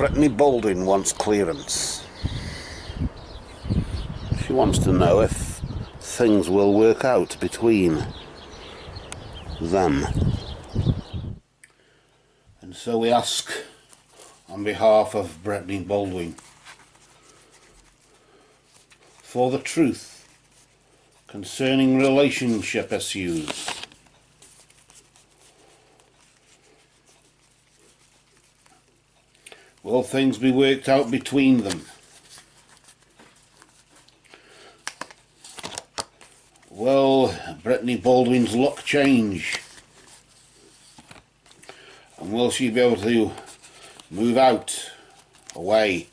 Brittney Baldwin wants clearance. She wants to know if things will work out between them. And so we ask on behalf of Brittney Baldwin for the truth concerning relationship issues. Will things be worked out between them? Will Brittney Baldwin's luck change? And will she be able to move out, away?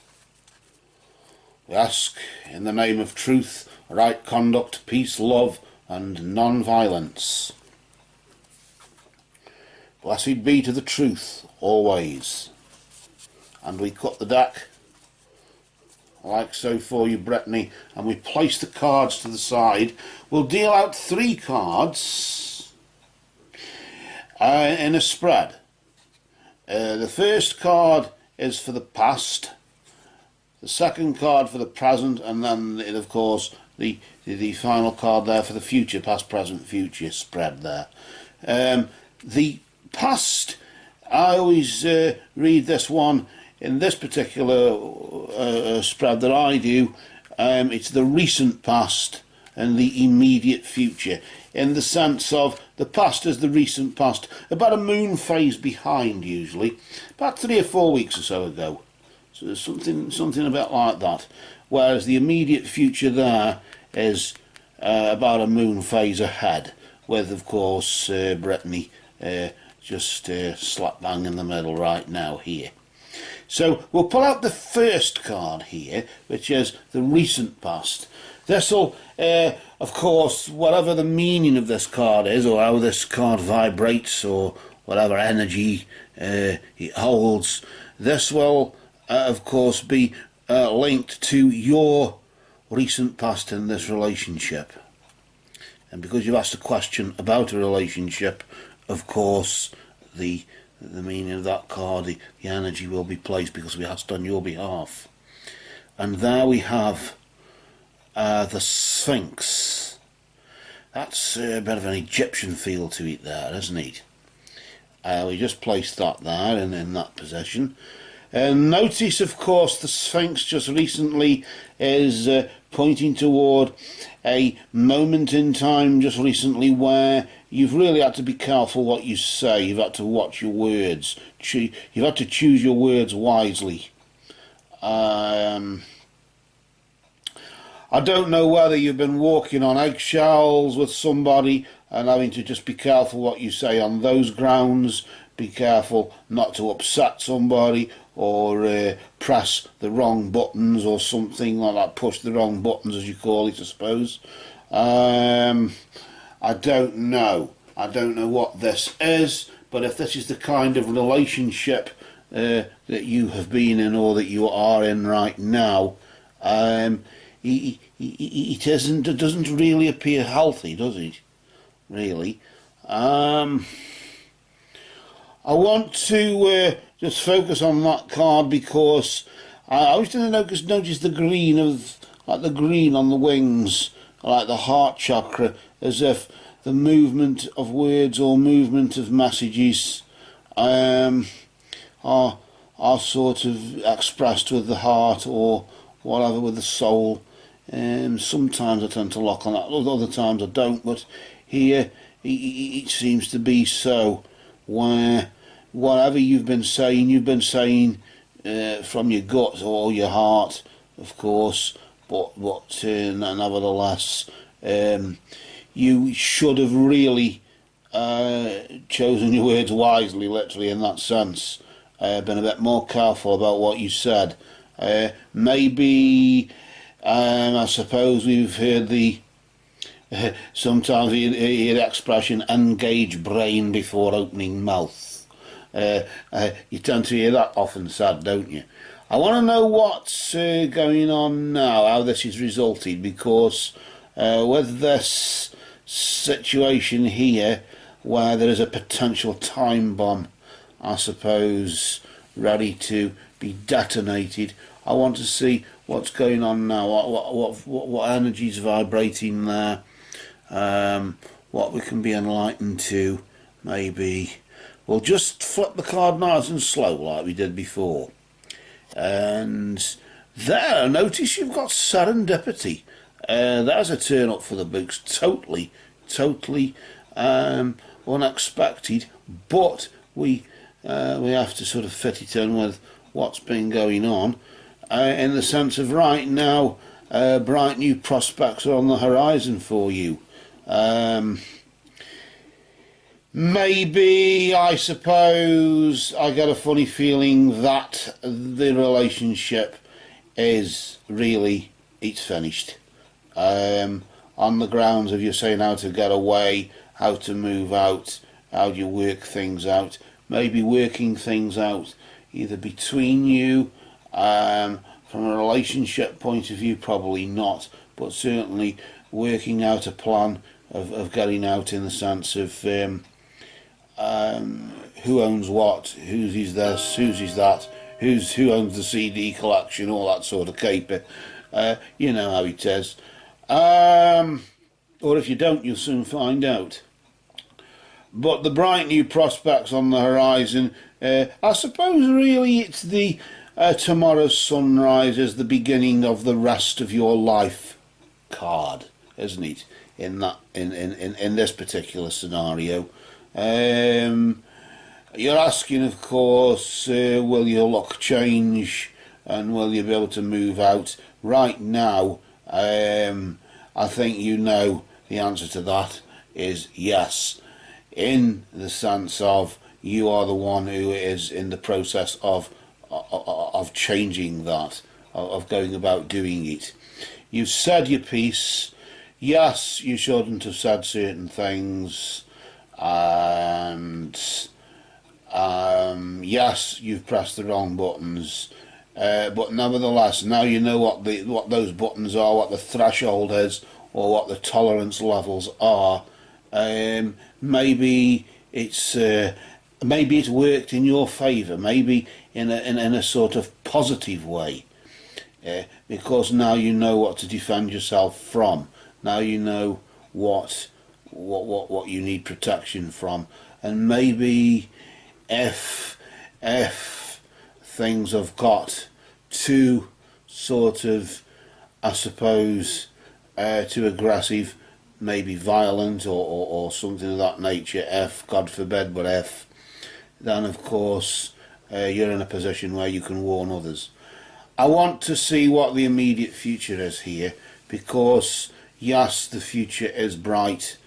We ask in the name of truth, right conduct, peace, love and non-violence. Blessed be to the truth always. And we cut the deck like so for you, Brittney, and we place the cards to the side. We'll deal out 3 cards in a spread. The first card is for the past, the second card for the present, and then of course the final card there for the future, past, present, future spread there. The past, I always read this one in this particular spread that I do. It's the recent past and the immediate future, in the sense of the past is the recent past, about a moon phase behind usually, about 3 or 4 weeks or so ago. So there's something about like that. Whereas the immediate future there is about a moon phase ahead, with of course Brittney just slap bang in the middle right now here. So we'll pull out the first card here, which is the recent past. This'll, of course, whatever the meaning of this card is, or how this card vibrates, or whatever energy it holds, this will, of course, be linked to your recent past in this relationship. And because you've asked a question about a relationship, of course, the meaning of that card, the energy will be placed because we asked on your behalf. And there we have the Sphinx. That's a bit of an Egyptian feel to it there, isn't it? We just placed that there and in that position. And notice, of course, the Sphinx just recently is pointing toward a moment in time just recently where you've really had to be careful what you say. You've had to watch your words. You've had to choose your words wisely. I don't know whether you've been walking on eggshells with somebody and having to just be careful what you say on those grounds. Be careful not to upset somebody, or press the wrong buttons or something like that, push the wrong buttons as you call it, I suppose. I don't know what this is, but if this is the kind of relationship that you have been in or that you are in right now, it doesn't really appear healthy, does it? Really. I want to just focus on that card because I was going to notice the green like the green on the wings, like the heart chakra, as if the movement of words or movement of messages are sort of expressed with the heart or whatever with the soul. Sometimes I tend to lock on that, other times I don't, but here it seems to be so, where whatever you've been saying from your gut or your heart, of course, but nevertheless, you should have really chosen your words wisely, literally, in that sense. Been a bit more careful about what you said. Maybe, I suppose we've heard sometimes you hear the expression, engage brain before opening mouth. You tend to hear that often said, don't you? I want to know what's going on now, how this has resulted, because with this situation here, where there is a potential time bomb, I suppose, ready to be detonated. I want to see what's going on now, what energy's vibrating there, what we can be enlightened to. Maybe we'll just flip the card nice and slow like we did before. And there, notice you've got serendipity. There's a turn up for the books. Totally unexpected, but we have to sort of fit it in with what's been going on, in the sense of right now, bright new prospects are on the horizon for you. Maybe, I suppose, I get a funny feeling that the relationship is really, it's finished. On the grounds of you saying how to get away, how to move out, how do you work things out, maybe working things out either between you, from a relationship point of view, probably not, but certainly working out a plan of getting out, in the sense of who owns what, whose is this, whose is that, who owns the CD collection, all that sort of caper. You know how it is. Or if you don't, you'll soon find out. But the bright new prospects on the horizon, I suppose really it's the tomorrow's sunrise is the beginning of the rest of your life card, isn't it? In this particular scenario, you're asking, of course, will your luck change and will you be able to move out? Right now, I think you know the answer to that is yes, in the sense of you are the one who is in the process of changing that, of going about doing it. You've said your piece. Yes, you shouldn't have said certain things, and yes, you've pressed the wrong buttons. But nevertheless, now you know what those buttons are, what the threshold is, or what the tolerance levels are. Maybe it's worked in your favour. Maybe in a sort of positive way, because now you know what to defend yourself from. Now you know what you need protection from, and maybe if things have got too sort of, I suppose, too aggressive, maybe violent or something of that nature, if, God forbid, but if, then of course you're in a position where you can warn others. I want to see what the immediate future is here, because yes, the future is bright.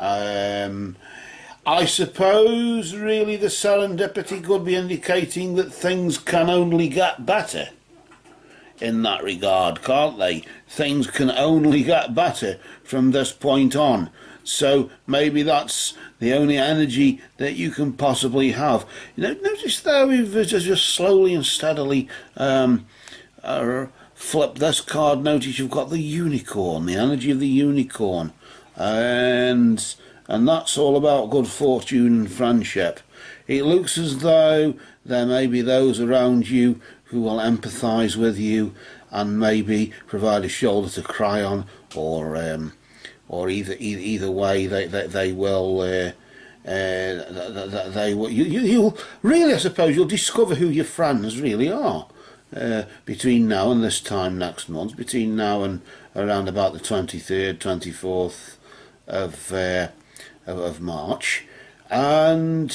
I suppose really the serendipity could be indicating that things can only get better in that regard, can't they? Things can only get better from this point on. So maybe that's the only energy that you can possibly have. You know, notice there we've just slowly and steadily flipped this card. Notice you've got the unicorn, the energy of the unicorn, and that's all about good fortune and friendship. It looks as though there may be those around you who will empathise with you and maybe provide a shoulder to cry on, or either way they will. You'll really, I suppose, you'll discover who your friends really are between now and this time next month, between now and around about the 23rd, 24th of March, and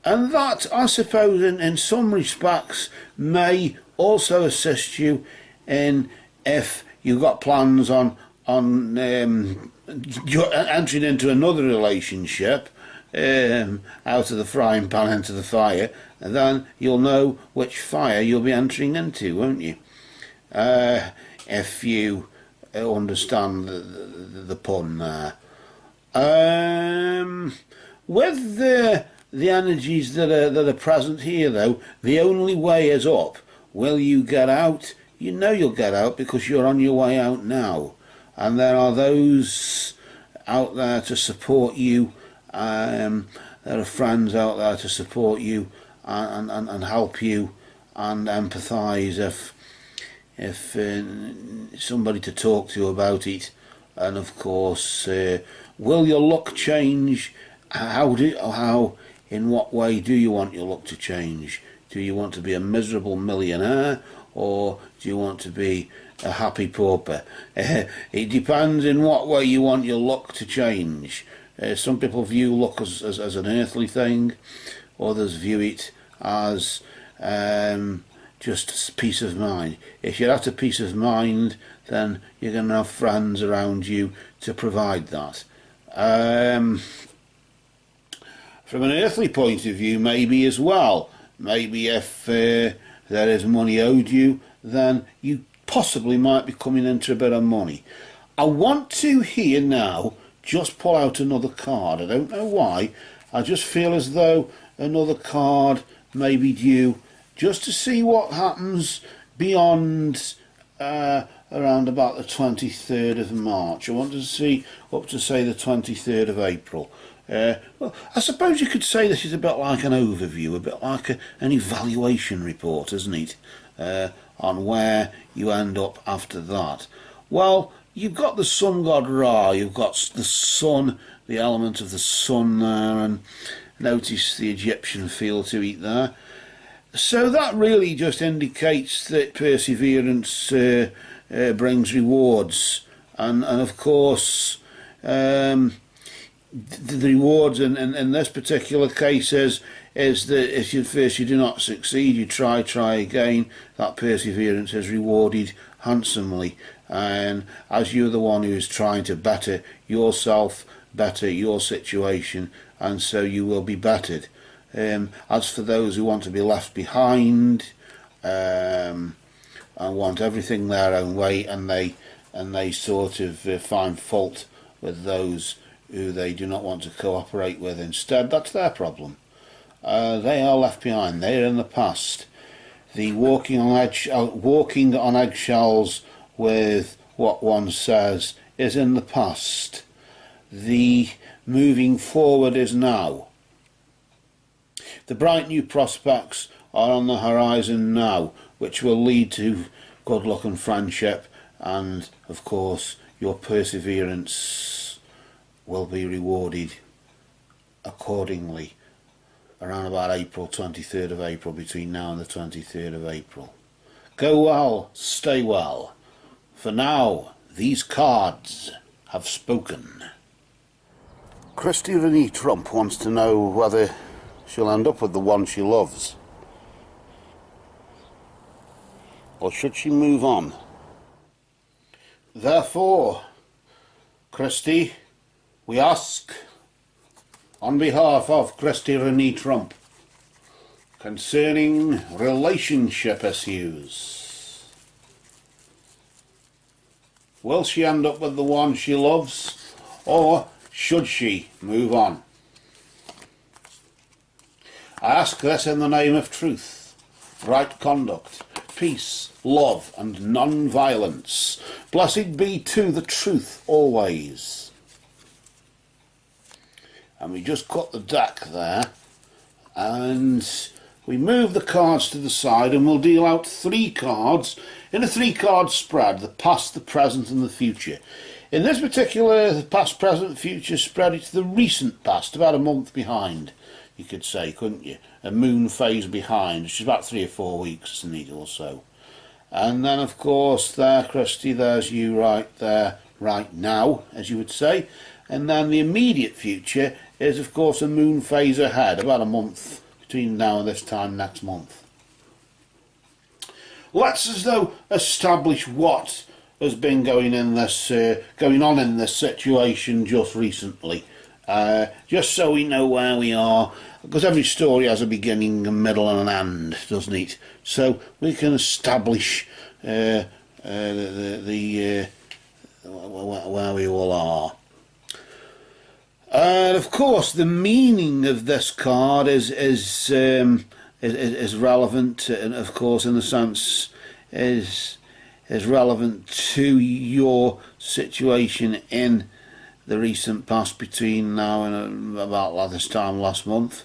that, I suppose, in some respects may also assist you in, if you've got plans on entering into another relationship, out of the frying pan into the fire, and then you'll know which fire you'll be entering into, won't you? If you understand the pun there. With the energies that are present here, though, the only way is up. Will you get out? You know you'll get out because you're on your way out now, and there are those out there to support you. There are friends out there to support you and help you, and empathise if somebody to talk to about it. And of course, will your luck change? In what way do you want your luck to change? Do you want to be a miserable millionaire, or do you want to be a happy pauper? It depends in what way you want your luck to change. Some people view luck as an earthly thing, others view it as just peace of mind. If you're at a peace of mind, then you're going to have friends around you to provide that. From an earthly point of view, maybe as well. Maybe if there is money owed you, then you possibly might be coming into a bit of money. I want to here now just pull out another card. I don't know why. I just feel as though another card may be due, just to see what happens beyond around about the 23rd of March. I want to see up to, say, the 23rd of April. Well, I suppose you could say this is a bit like an overview, a bit like an evaluation report, isn't it? On where you end up after that. Well, you've got the sun god Ra, you've got the sun, the element of the sun there, and notice the Egyptian feel to it there. So that really just indicates that perseverance brings rewards, and of course the rewards in this particular case is that if you do not succeed, you try again. That perseverance is rewarded handsomely, and as you're the one who is trying to better yourself, better your situation, and so you will be bettered. As for those who want to be left behind and want everything their own way, and they sort of find fault with those who they do not want to cooperate with instead, that's their problem. They are left behind. They are in the past. The walking on eggshells with what one says is in the past. The moving forward is now. The bright new prospects are on the horizon now, which will lead to good luck and friendship, and of course your perseverance will be rewarded accordingly around about April, 23rd of April, between now and the 23rd of April. Go well, stay well. For now, these cards have spoken. Kristi Renee Trump wants to know whether she'll end up with the one she loves, or should she move on? Therefore, Kristi, we ask, on behalf of Kristi Renee Trump, concerning relationship issues, will she end up with the one she loves, or should she move on? I ask this in the name of truth, right conduct, peace, love, and non-violence. Blessed be to the truth always. And we just cut the deck there, and we move the cards to the side, and we'll deal out 3 cards in a 3-card spread: the past, the present, and the future. In this particular past, present, future spread, it's the recent past, about a month behind, you could say, couldn't you? A moon phase behind, which is about 3 or 4 weeks, isn't it, or so. And then, of course, there, Kristi, there's you right there, right now, as you would say. And then the immediate future is, of course, a moon phase ahead, about a month between now and this time next month. Let's as though establish what has been going on in this situation just recently, just so we know where we are, because every story has a beginning, a middle, and an end, doesn't it? So we can establish where we all are. And of course, the meaning of this card is relevant, and of course, in the sense is relevant to your situation in the recent past between now and about this time last month.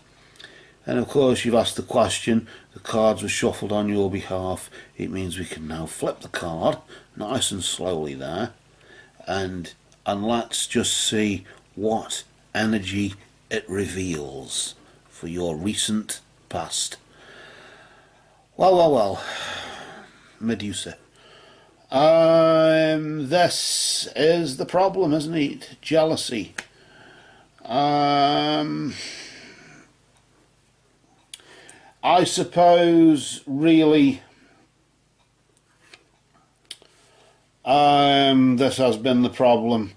And of course you've asked the question, the cards were shuffled on your behalf. It means we can now flip the card nice and slowly there, and let's just see what energy it reveals for your recent past. Well, Medusa. This is the problem, isn't it? Jealousy. I suppose really this has been the problem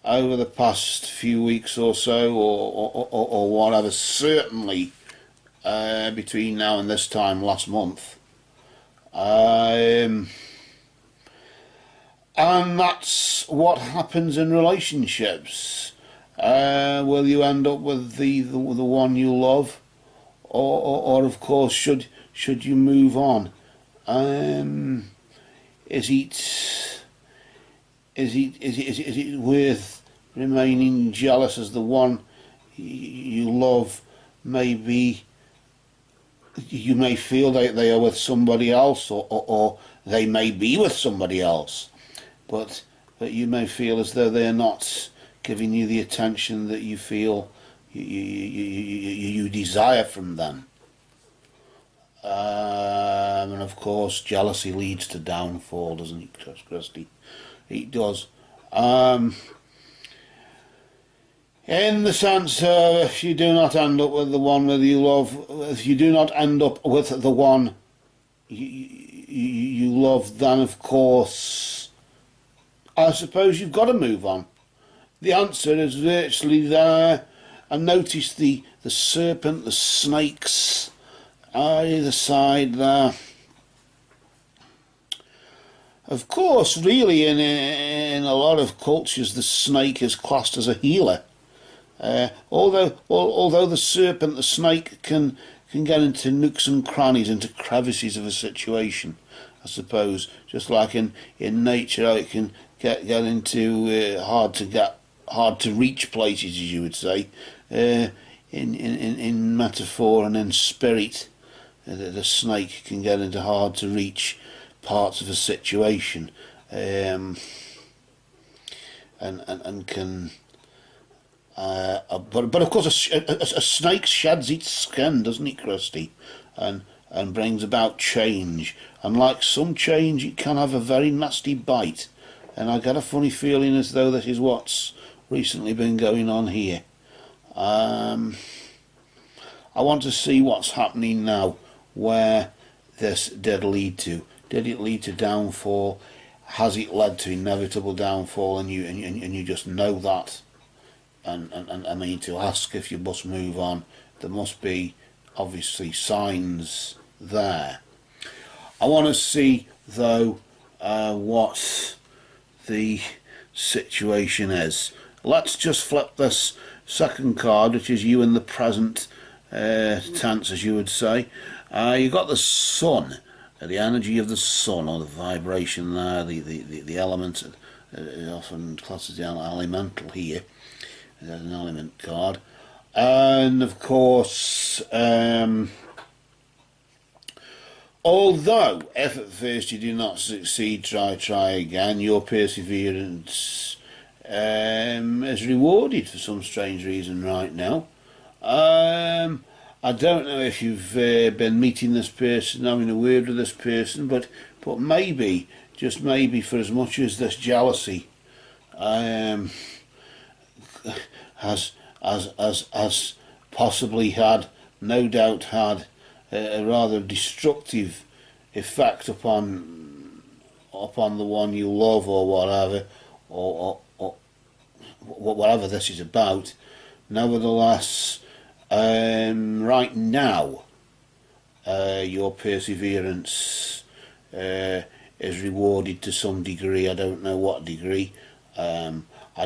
over the past few weeks or so, or whatever, certainly between now and this time last month. And that's what happens in relationships. Will you end up with the one you love, or of course should you move on? Is it worth remaining jealous as the one you love? Maybe you may feel that they are with somebody else, or they may be with somebody else, but you may feel as though they're not giving you the attention that you feel you desire from them. And of course jealousy leads to downfall, doesn't it, Kristi? It does. In the sense of, if you do not end up with the one that you love, if you do not end up with the one you love, then of course I suppose you've got to move on. The answer is virtually there. And notice the serpent, the snakes either side there. Of course, really, in a lot of cultures, the snake is classed as a healer. Although the serpent, the snake, can get into nooks and crannies, into crevices of a situation, I suppose, just like in nature, how it can get into hard to reach places, as you would say. In metaphor and in spirit, the snake can get into hard to reach parts of a situation, and can. But of course, a snake sheds its skin, doesn't it, Kristi, and brings about change. And like some change, it can have a very nasty bite. And I get a funny feeling as though this is what's recently been going on here. I want to see what's happening now, where this did lead to. Did it lead to downfall? Has it led to inevitable downfall? And you just know that. And I mean, to ask if you must move on, there must be obviously signs there. I want to see though what the situation is. Let's just flip this second card, which is you in the present tense, as you would say. You've got the sun, the energy of the sun, or the vibration there, the element, often classed as the elemental here. There's an element card. And of course, although if at first you do not succeed, try again, your perseverance is rewarded for some strange reason right now. I don't know if you've been meeting this person, having a word with this person, but maybe, just maybe, for as much as this jealousy has possibly no doubt had a rather destructive effect upon the one you love, or whatever, or whatever this is about. Nevertheless, right now, your perseverance is rewarded to some degree. I don't know what degree. I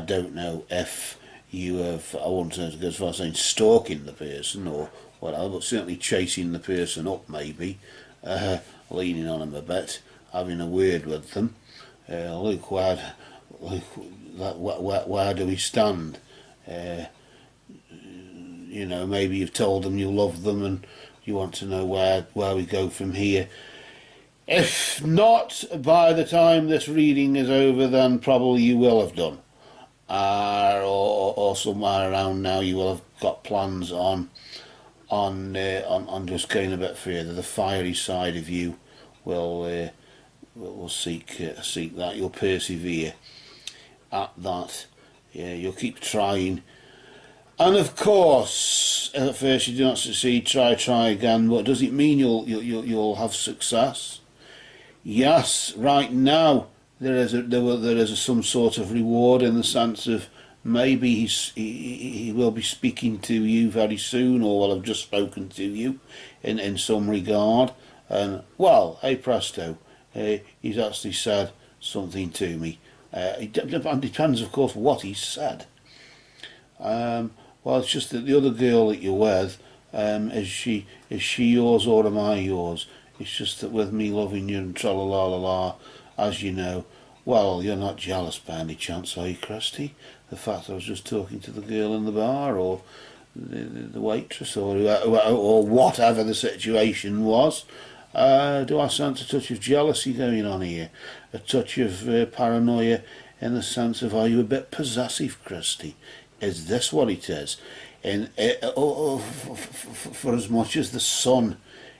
don't know if you have, I wouldn't go as far as saying stalking the person or whatever, but certainly chasing the person up, maybe, leaning on them a bit, having a word with them. Look, where do we stand? you know, maybe you've told them you love them and you want to know where we go from here. If not, by the time this reading is over, then probably you will have done. Or somewhere around now you will have got plans on just going a bit further. The fiery side of you will seek that. You'll persevere at that. Yeah, you'll keep trying. And of course, at first you do not succeed. Try again. But does it mean you'll have success? Yes. Right now there is some sort of reward, in the sense of maybe he will be speaking to you very soon, or will have just spoken to you in some regard. And well, hey presto, he's actually said something to me. It depends, of course, what he said. Well, it's just that the other girl that you're with, is she yours or am I yours? It's just that with me loving you and tra-la-la-la-la, as you know, well, you're not jealous by any chance, are you, Kristi? The fact I was just talking to the girl in the bar, or the waitress, or whatever the situation was. Do I sense a touch of jealousy going on here? A touch of paranoia, in the sense of, are you a bit possessive, Kristi? Is this what it is? For as much as the sun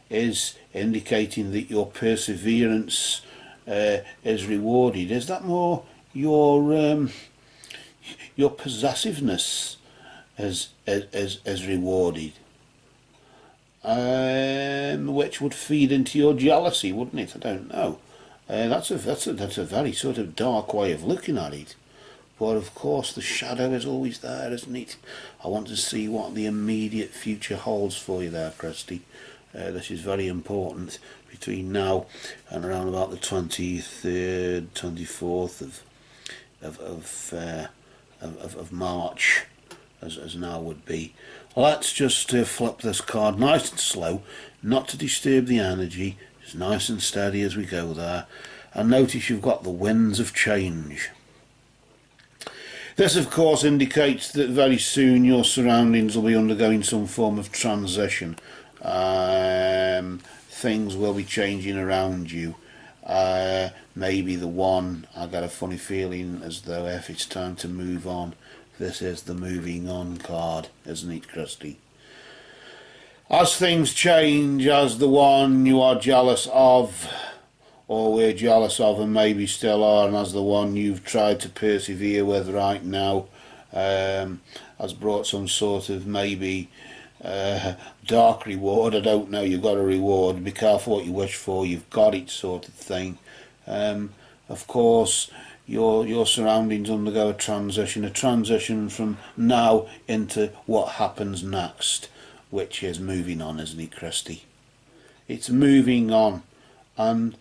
is indicating that your perseverance is rewarded, is that more your possessiveness is rewarded? Which would feed into your jealousy, wouldn't it? I don't know. That's a very sort of dark way of looking at it. But of course the shadow is always there, isn't it? I want to see what the immediate future holds for you there, Kristi. This is very important between now and around about the 23rd, 24th of March, as now would be. Let's just flip this card nice and slow, not to disturb the energy, just nice and steady as we go there. And notice you've got the winds of change. This, of course, indicates that very soon your surroundings will be undergoing some form of transition. Things will be changing around you. Maybe the one, I got a funny feeling as though if it's time to move on, this is the moving on card, isn't it, Kristi? As things change, as the one you are jealous of, or we're jealous of and maybe still are, and as the one you've tried to persevere with right now has brought some sort of maybe dark reward. I don't know, you've got a reward, be careful what you wish for, you've got it, sort of thing. Of course your surroundings undergo a transition from now into what happens next, which is moving on, isn't it, Kristi? It's moving on. And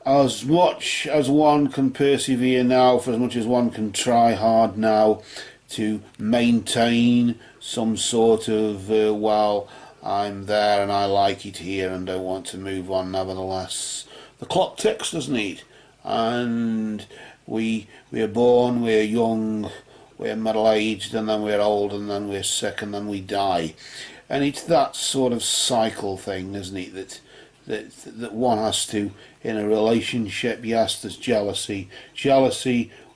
as much as one can persevere now, for as much as one can try hard now to maintain some sort of, well, I'm there and I like it here and don't want to move on, nevertheless, the clock ticks, doesn't it? And we are born, we're young, we're middle-aged, and then we're old, and then we're sick, and then we die. And it's that sort of cycle thing, isn't it, that one has to, in a relationship. Yes, there's jealousy.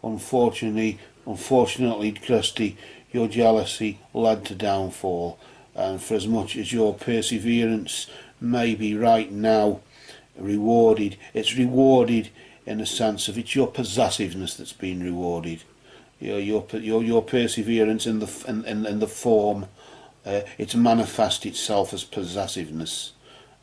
Unfortunately, Kristi, your jealousy led to downfall. And for as much as your perseverance may be right now rewarded, it's rewarded in a sense of it's your possessiveness that's been rewarded. Your perseverance in the form, it's manifest itself as possessiveness.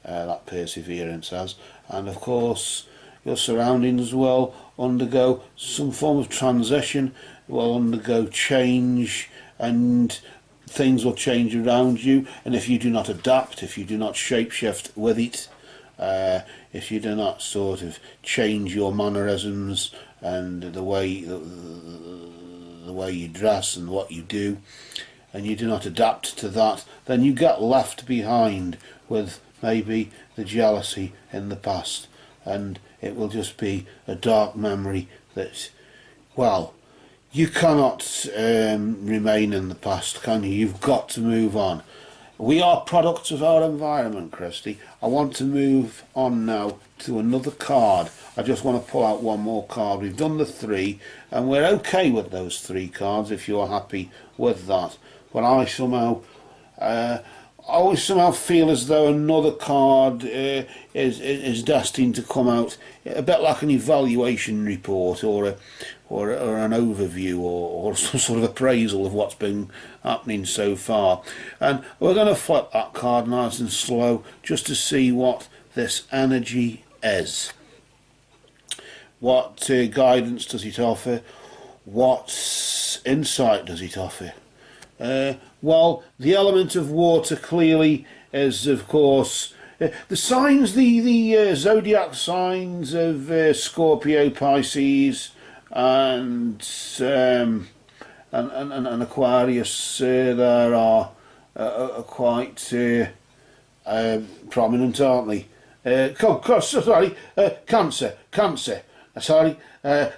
That perseverance has, and of course your surroundings will undergo some form of transition, will undergo change, and things will change around you. And if you do not adapt, if you do not shapeshift with it, if you do not sort of change your mannerisms and the way you dress and what you do, and you do not adapt to that, then you get left behind with maybe the jealousy in the past, and it will just be a dark memory that, well, You cannot remain in the past, can you? You've got to move on. We are products of our environment, Kristi. I want to move on now to another card. I just want to pull out one more card. We've done the 3, and we're okay with those 3 cards if you're happy with that. But I somehow, I always somehow feel as though another card is destined to come out a bit like an evaluation report or an overview or some sort of appraisal of what's been happening so far. And we're going to flip that card nice and slow just to see what this energy is. What guidance does it offer? What insight does it offer? Well, the element of water clearly is, of course, the signs, the zodiac signs of Scorpio, Pisces, and Aquarius. There are quite prominent, aren't they? Cancer.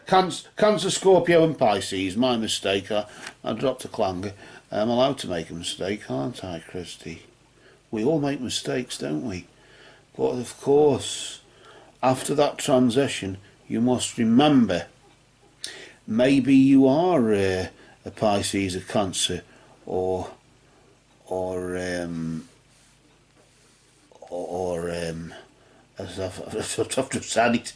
Cancer, Scorpio, and Pisces. My mistake. I dropped a clanger. I'm allowed to make a mistake, aren't I, Kristi? We all make mistakes, don't we? But of course, after that transition, you must remember, maybe you are a Pisces, a Cancer, or as I've just said it,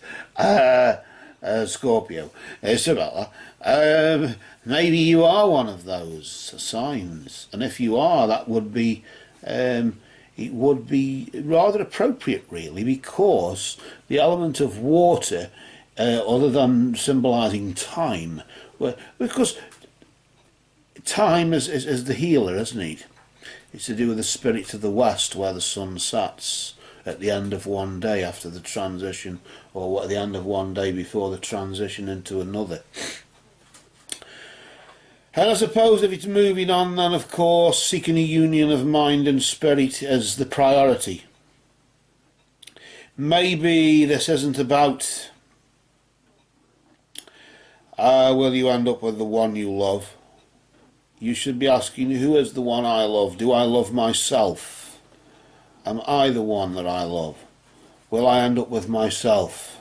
Scorpio. It's about that. Maybe you are one of those signs, and if you are, that would be it would be rather appropriate, really, because the element of water, other than symbolising time, because time is the healer, isn't it? It's to do with the spirit of the west, where the sun sets at the end of one day after the transition, or at the end of one day before the transition into another. And I suppose if it's moving on, then of course seeking a union of mind and spirit is the priority. Maybe this isn't about will you end up with the one you love. You should be asking, who is the one I love? Do I love myself? Am I the one that I love? Will I end up with myself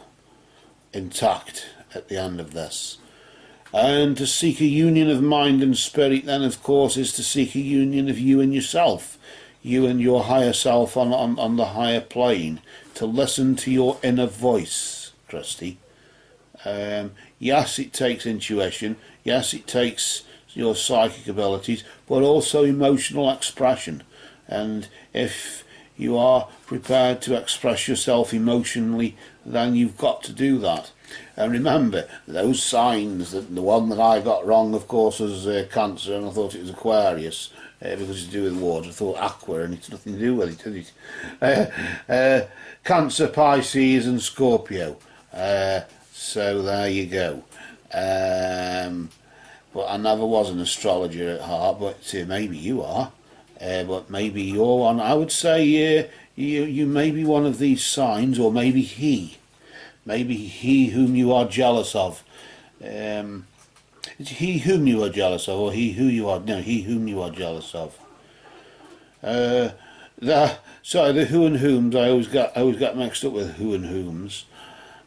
intact at the end of this? And to seek a union of mind and spirit, then, of course, is to seek a union of you and yourself, you and your higher self on the higher plane, to listen to your inner voice, Kristi. Yes, it takes intuition. Yes, it takes your psychic abilities, but also emotional expression. And if you are prepared to express yourself emotionally, then you've got to do that. And remember, those signs, that the one that I got wrong, of course, was Cancer, and I thought it was Aquarius, because it's to do with water. I thought Aqua, and it's nothing to do with it, is it? Cancer, Pisces, and Scorpio. So there you go. But I never was an astrologer at heart, but maybe you are. But maybe you're one. I would say you may be one of these signs, or maybe he. Maybe he whom you are jealous of. It's he whom you are jealous of, or he who you are. No, he whom you are jealous of. Sorry, the who and whom's. I always get mixed up with who and whom's.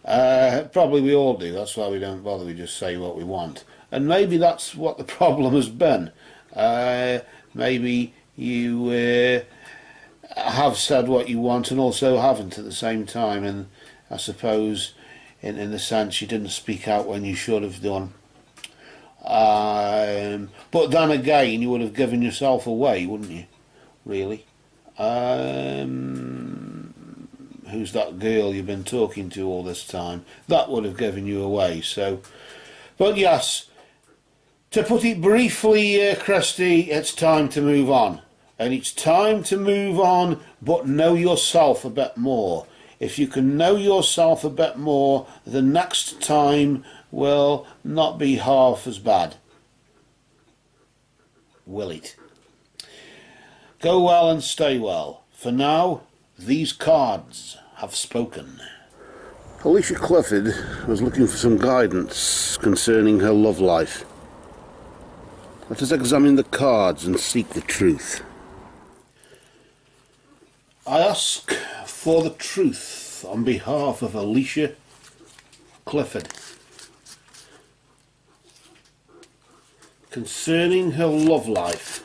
Probably we all do. That's why we don't bother. We just say what we want. And maybe that's what the problem has been. Maybe you have said what you want and also haven't at the same time. And I suppose, in the sense, you didn't speak out when you should have done. But then again, you would have given yourself away, wouldn't you? Really? Who's that girl you've been talking to all this time? That would have given you away. So, but yes, to put it briefly, Kristi, it's time to move on. And it's time to move on, but know yourself a bit more. If you can know yourself a bit more, the next time will not be half as bad. Will it? Go well and stay well. For now, these cards have spoken. Alicia Clifford was looking for some guidance concerning her love life. Let us examine the cards and seek the truth. I ask for the truth on behalf of Alicia, Clifford, concerning her love life.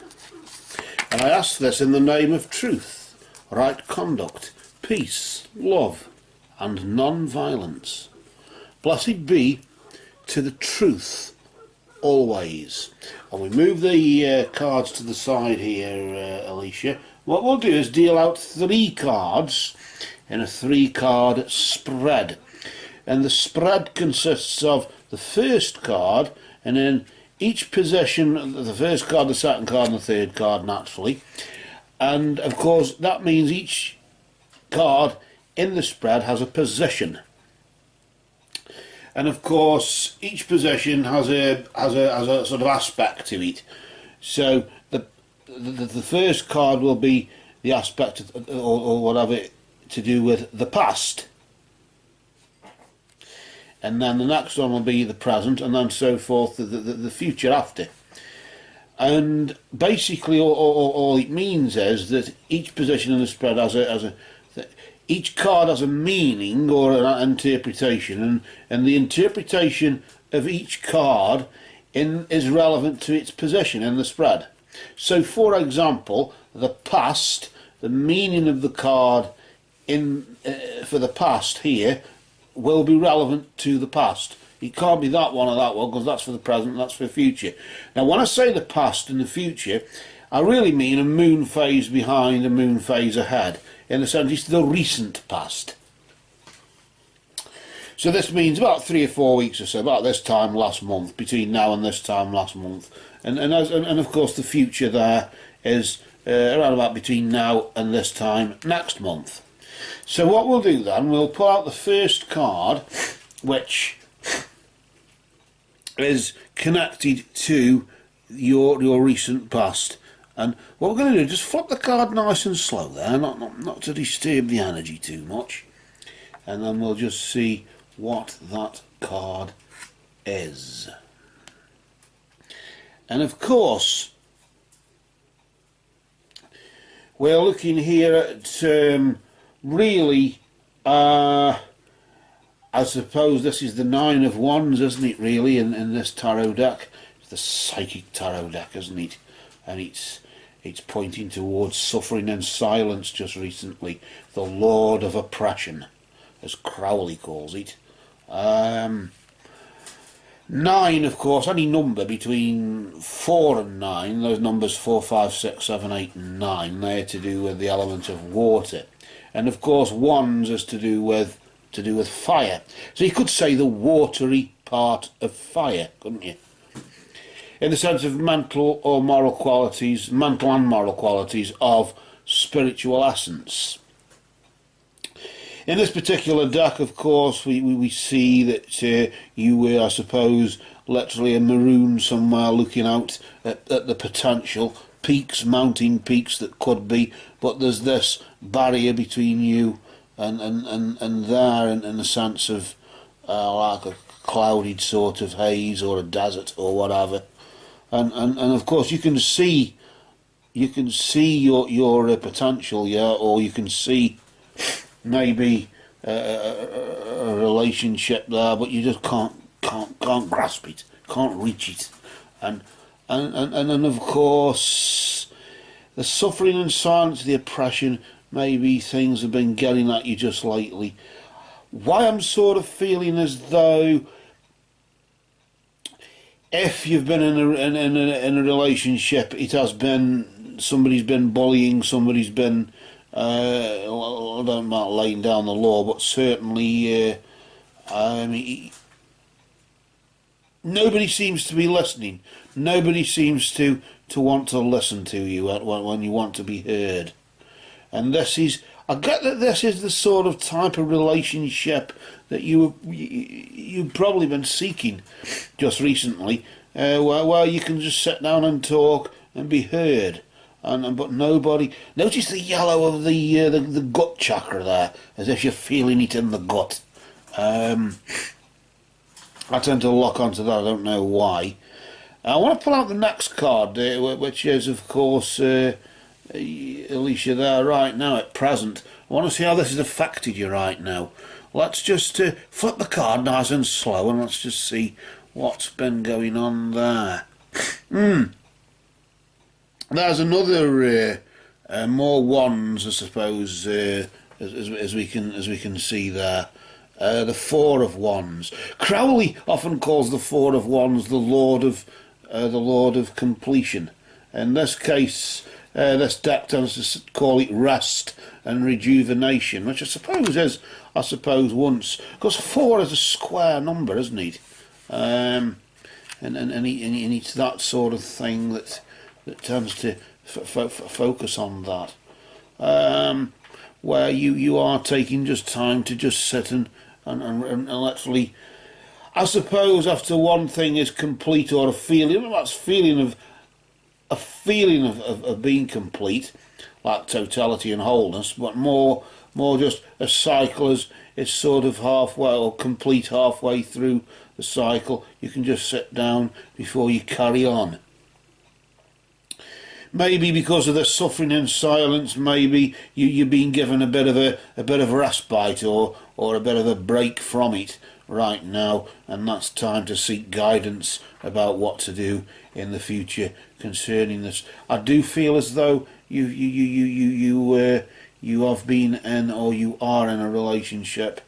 And I ask this in the name of truth, right conduct, peace, love, and non-violence. Blessed be to the truth always. And we move the cards to the side here, Alicia. What we'll do is deal out 3 cards in a 3-card spread. And the spread consists of the first card, and then each position, the first card, the second card, and the third card, naturally. And of course, that means each card in the spread has a position. And of course, each position has a sort of aspect to it. So the first card will be the aspect of, or whatever to do with the past, and then the next one will be the present, and then so forth, the future after. And basically, all it means is that each position in the spread each card has a meaning or an interpretation, and the interpretation of each card is relevant to its position in the spread. So, for example, the past, the meaning of the card for the past here will be relevant to the past. It can't be that one or that one, because that's for the present and that's for the future. Now, when I say the past and the future, I really mean a moon phase behind, a moon phase ahead. In the sense, it's the recent past. So this means about 3 or 4 weeks or so, about this time last month, between now and this time last month. And of course the future there is around about between now and this time next month. So what we'll do then, we'll pull out the first card, which is connected to your recent past. And what we're going to do is just flip the card nice and slow there, not to disturb the energy too much. And then we'll just see what that card is. And of course, we're looking here at really, I suppose this is the 9 of Wands, isn't it, really, in this tarot deck? It's the psychic tarot deck, isn't it? And it's pointing towards suffering and silence just recently. The Lord of Oppression, as Crowley calls it. 9, of course, any number between 4 and 9, those numbers 4, 5, 6, 7, 8 and 9, they're to do with the element of water. And of course Wands is to do with fire. So you could say the watery part of fire, couldn't you? In the sense of mental or moral qualities, mental and moral qualities of spiritual essence. In this particular deck, of course, we see that you were, I suppose, literally a maroon somewhere looking out at the potential peaks, mountain peaks that could be, but there's this barrier between you and there in a sense of like a clouded sort of haze or a desert or whatever. And of course you can see your potential, yeah, or you can see maybe a relationship there, but you just can't grasp it, can't reach it, and then of course the suffering and silence, the oppression, maybe things have been getting at you just lately. Why I'm sort of feeling as though if you've been in a relationship, it has been, somebody's been bullying, somebody's been I don't know about laying down the law, but certainly I mean, nobody seems to be listening. Nobody seems to want to listen to you when you want to be heard. And this is, I get that this is the sort of type of relationship that you've probably been seeking just recently, where you can just sit down and talk and be heard. But nobody. Notice the yellow of the gut chakra there, as if you're feeling it in the gut. I tend to lock onto that. I don't know why. I want to pull out the next card, which is, of course, Alicia there right now at present. I want to see how this has affected you right now. Let's just flip the card nice and slow and let's just see what's been going on there. There's another more wands, I suppose, as we can see there. The Four of Wands. Crowley often calls the Four of Wands the Lord of Completion. In this case, this deck tends to call it rest and rejuvenation, which I suppose is, once, because 4 is a square number, isn't it? And it's that sort of thing that tends to focus on that, where you are taking just time to just sit and actually, I suppose, after one thing is complete, or a feeling, that's a feeling of being complete, like totality and wholeness, but more just a cycle is sort of halfway or complete halfway through the cycle. You can just sit down before you carry on. Maybe because of the suffering in silence, maybe you've been given a bit of a respite or a bit of a break from it right now, and that's time to seek guidance about what to do in the future concerning this. I do feel as though you have been in, or you are in a relationship,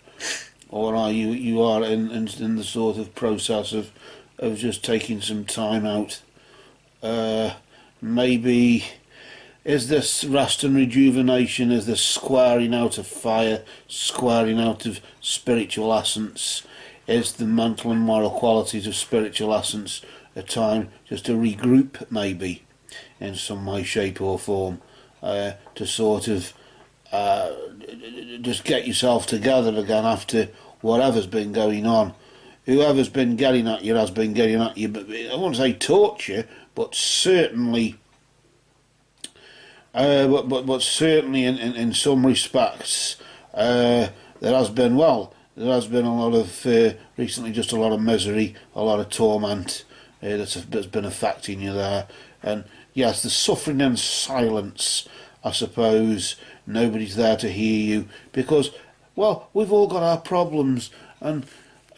or you are in the sort of process of just taking some time out. Maybe is this rest and rejuvenation, is this squaring out of fire, squaring out of spiritual essence, is the mental and moral qualities of spiritual essence a time just to regroup, maybe in some way, shape or form, to sort of just get yourself together again after whatever's been going on. Whoever's been getting at you has been getting at you, but I won't say torture, but certainly, but certainly in some respects, there has been a lot of recently, just a lot of misery, a lot of torment that's been affecting you there, and yes, the suffering in silence. I suppose nobody's there to hear you because, well, we've all got our problems, and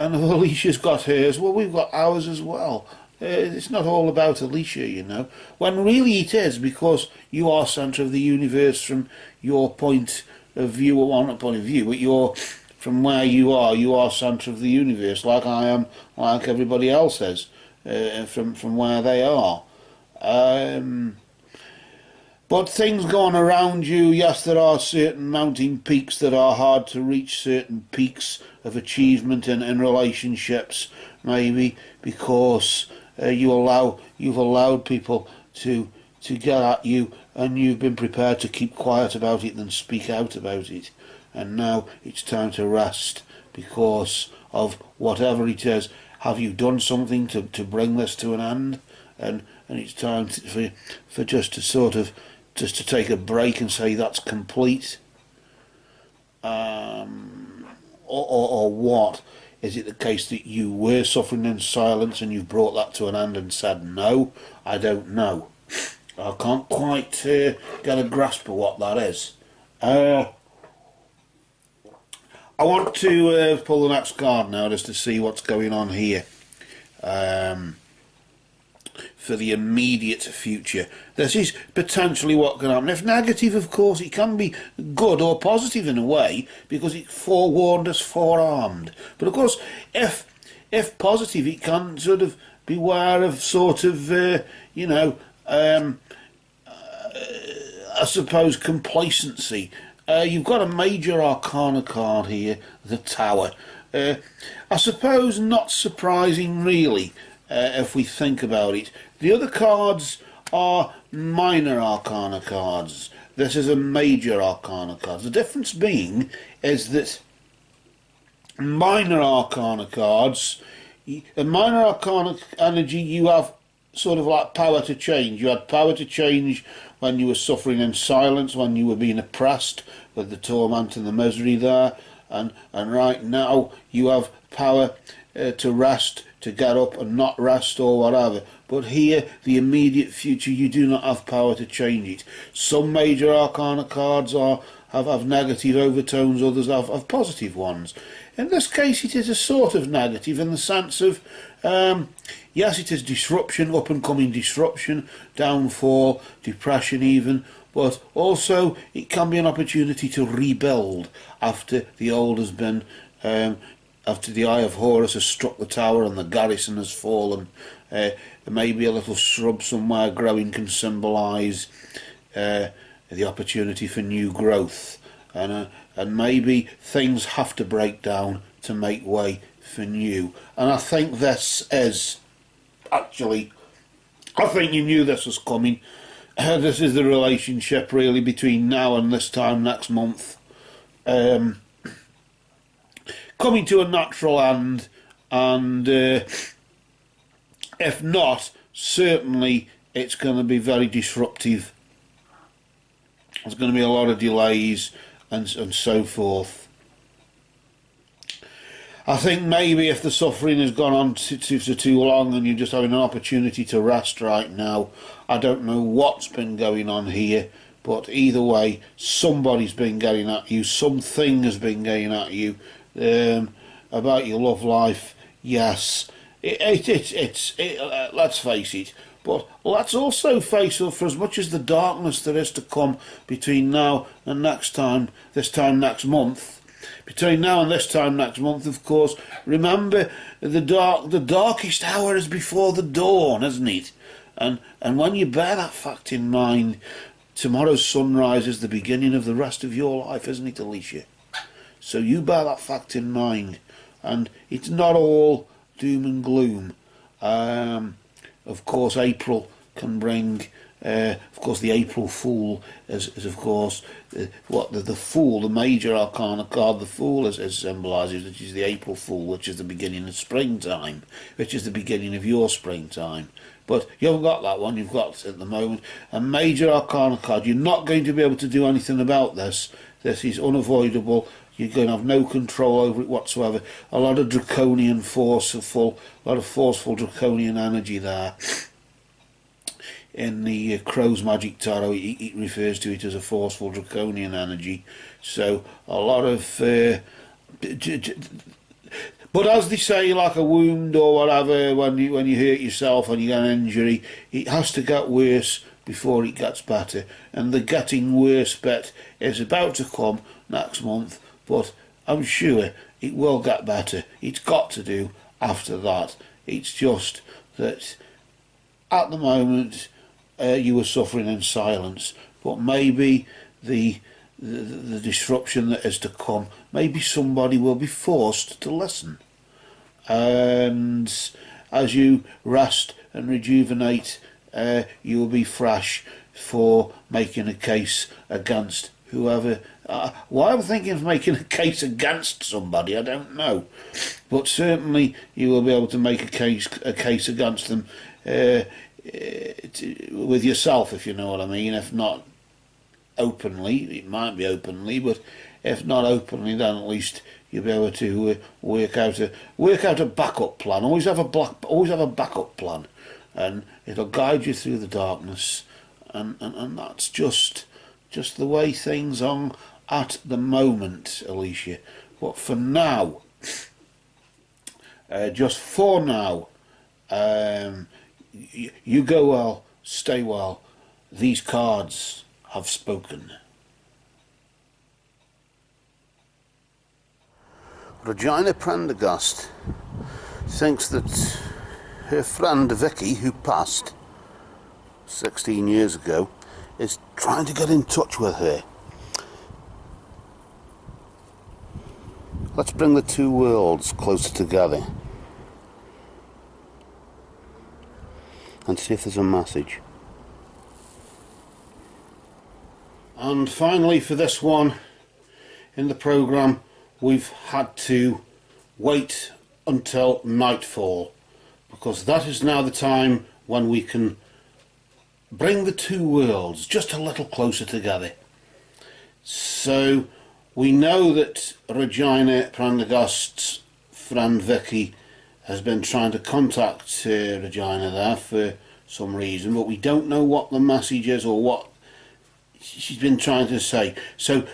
Alicia's got hers. Well, we've got ours as well. It's not all about Alicia, you know, when really it is, because you are centre of the universe from your point of view, or not point of view, but from where you are centre of the universe, like I am, like everybody else is, from where they are. But things going around you, yes, there are certain mountain peaks that are hard to reach, certain peaks of achievement in relationships, maybe because you've allowed people to get at you, and you've been prepared to keep quiet about it than speak out about it. And now it's time to rest because of whatever it is. Have you done something to bring this to an end? And it's time for just to sort of just to take a break and say that's complete. Or what? Is it the case that you were suffering in silence and you've brought that to an end and said no? I don't know. I can't quite get a grasp of what that is. I want to pull the next card now just to see what's going on here. For the immediate future. This is potentially what can happen. If negative, of course, it can be good or positive in a way, because it forewarned us, forearmed. But of course, if positive, it can sort of beware of sort of, I suppose, complacency. You've got a major arcana card here, the Tower. I suppose not surprising, really, if we think about it. The other cards are minor arcana cards. This is a major arcana card. The difference being is that minor arcana cards, in minor arcana energy, you have sort of like power to change. You had power to change when you were suffering in silence, when you were being oppressed with the torment and the misery there, and right now you have power to rest, to get up and not rest or whatever. But here, the immediate future, you do not have power to change it. Some major arcana cards have negative overtones, others have positive ones. In this case, it is a sort of negative in the sense of, yes, it is disruption, up-and-coming disruption, downfall, depression even, but also it can be an opportunity to rebuild after the old has been, after the Eye of Horus has struck the tower and the garrison has fallen. Maybe a little shrub somewhere growing can symbolise the opportunity for new growth, and maybe things have to break down to make way for new. And I think this is actually, I think you knew this was coming. This is the relationship really between now and this time next month, coming to a natural end, and if not, certainly it's going to be very disruptive. There's going to be a lot of delays and so forth. I think maybe if the suffering has gone on for too long and you're just having an opportunity to rest right now, I don't know what's been going on here, but either way, somebody's been getting at you, something has been getting at you about your love life. Yes, let's face it. But let's also face up, for as much as the darkness there is to come between now and this time next month, between now and this time next month, of course, remember the darkest hour is before the dawn, isn't it? And when you bear that fact in mind, tomorrow's sunrise is the beginning of the rest of your life, isn't it, Alicia? So you bear that fact in mind, and it's not all doom and gloom. Of course, April can bring, of course, the April Fool is of course, what the Fool, the major arcana card, the Fool as symbolises, which is the April Fool, which is the beginning of springtime, which is the beginning of your springtime. But you haven't got that one, you've got, at the moment, a major arcana card. You're not going to be able to do anything about this. This is unavoidable. You're going to have no control over it whatsoever. A lot of draconian forceful draconian energy there. In the Crow's Magic Tarot, it refers to it as a forceful draconian energy. So a lot of, but as they say, like a wound or whatever, when you hurt yourself and you get an injury, it has to get worse before it gets better. And the getting worse bit is about to come next month. But I'm sure it will get better. It's got to do after that. It's just that at the moment you were suffering in silence, but maybe the disruption that is to come, maybe somebody will be forced to listen. And as you rest and rejuvenate, you will be fresh for making a case against whoever. Why I'm thinking of making a case against somebody, I don't know, but certainly you will be able to make a case against them with yourself, if you know what I mean. If not openly, it might be openly, but if not openly, then at least you'll be able to work out a backup plan. Always have a backup plan, and it'll guide you through the darkness, and that's just the way things are at the moment, Alicia. But for now, just for now, you go well, stay well. These cards have spoken. Regina Prendergast thinks that her friend Vicky, who passed 16 years ago, is trying to get in touch with her. Let's bring the two worlds closer together and see if there's a message. And finally, for this one in the programme, we've had to wait until nightfall, because that is now the time when we can bring the two worlds just a little closer together. So we know that Regina Prendergast's friend Vicky has been trying to contact Regina there for some reason, but we don't know what the message is or what she's been trying to say. So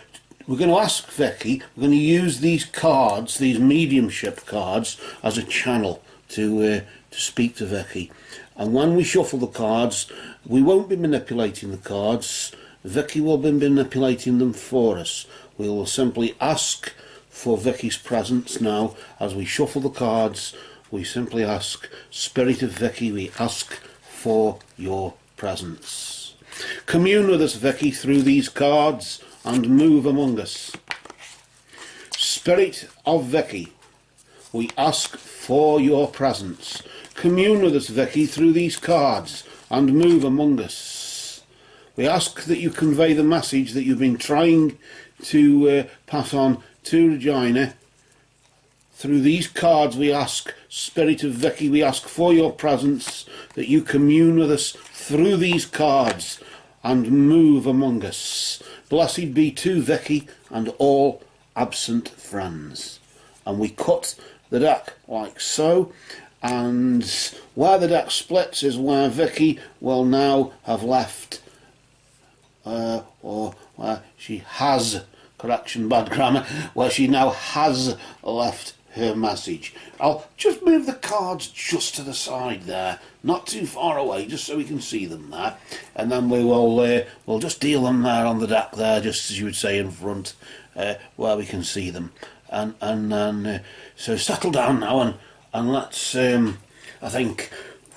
we're going to ask Vicky, we're going to use these cards, these mediumship cards, as a channel to speak to Vicky. And when we shuffle the cards, we won't be manipulating the cards. Vicky will be manipulating them for us. We will simply ask for Vicky's presence now. As we shuffle the cards, we simply ask, Spirit of Vicky, we ask for your presence. Commune with us, Vicky, through these cards and move among us. Spirit of Vicky, we ask for your presence. Commune with us, Vicky, through these cards and move among us. We ask that you convey the message that you've been trying to pass on to Regina. Through these cards we ask, Spirit of Vicky, we ask for your presence, that you commune with us through these cards and move among us. Blessed be to Vicky and all absent friends. And we cut the deck like so, and where the deck splits is where Vicky will now have left, or where she has, correction, bad grammar, where she now has left her message. I'll just move the cards just to the side there, not too far away, just so we can see them there, and then we will we'll just deal them there on the deck there, just as you would say, in front, where we can see them. And so settle down now, and let's I think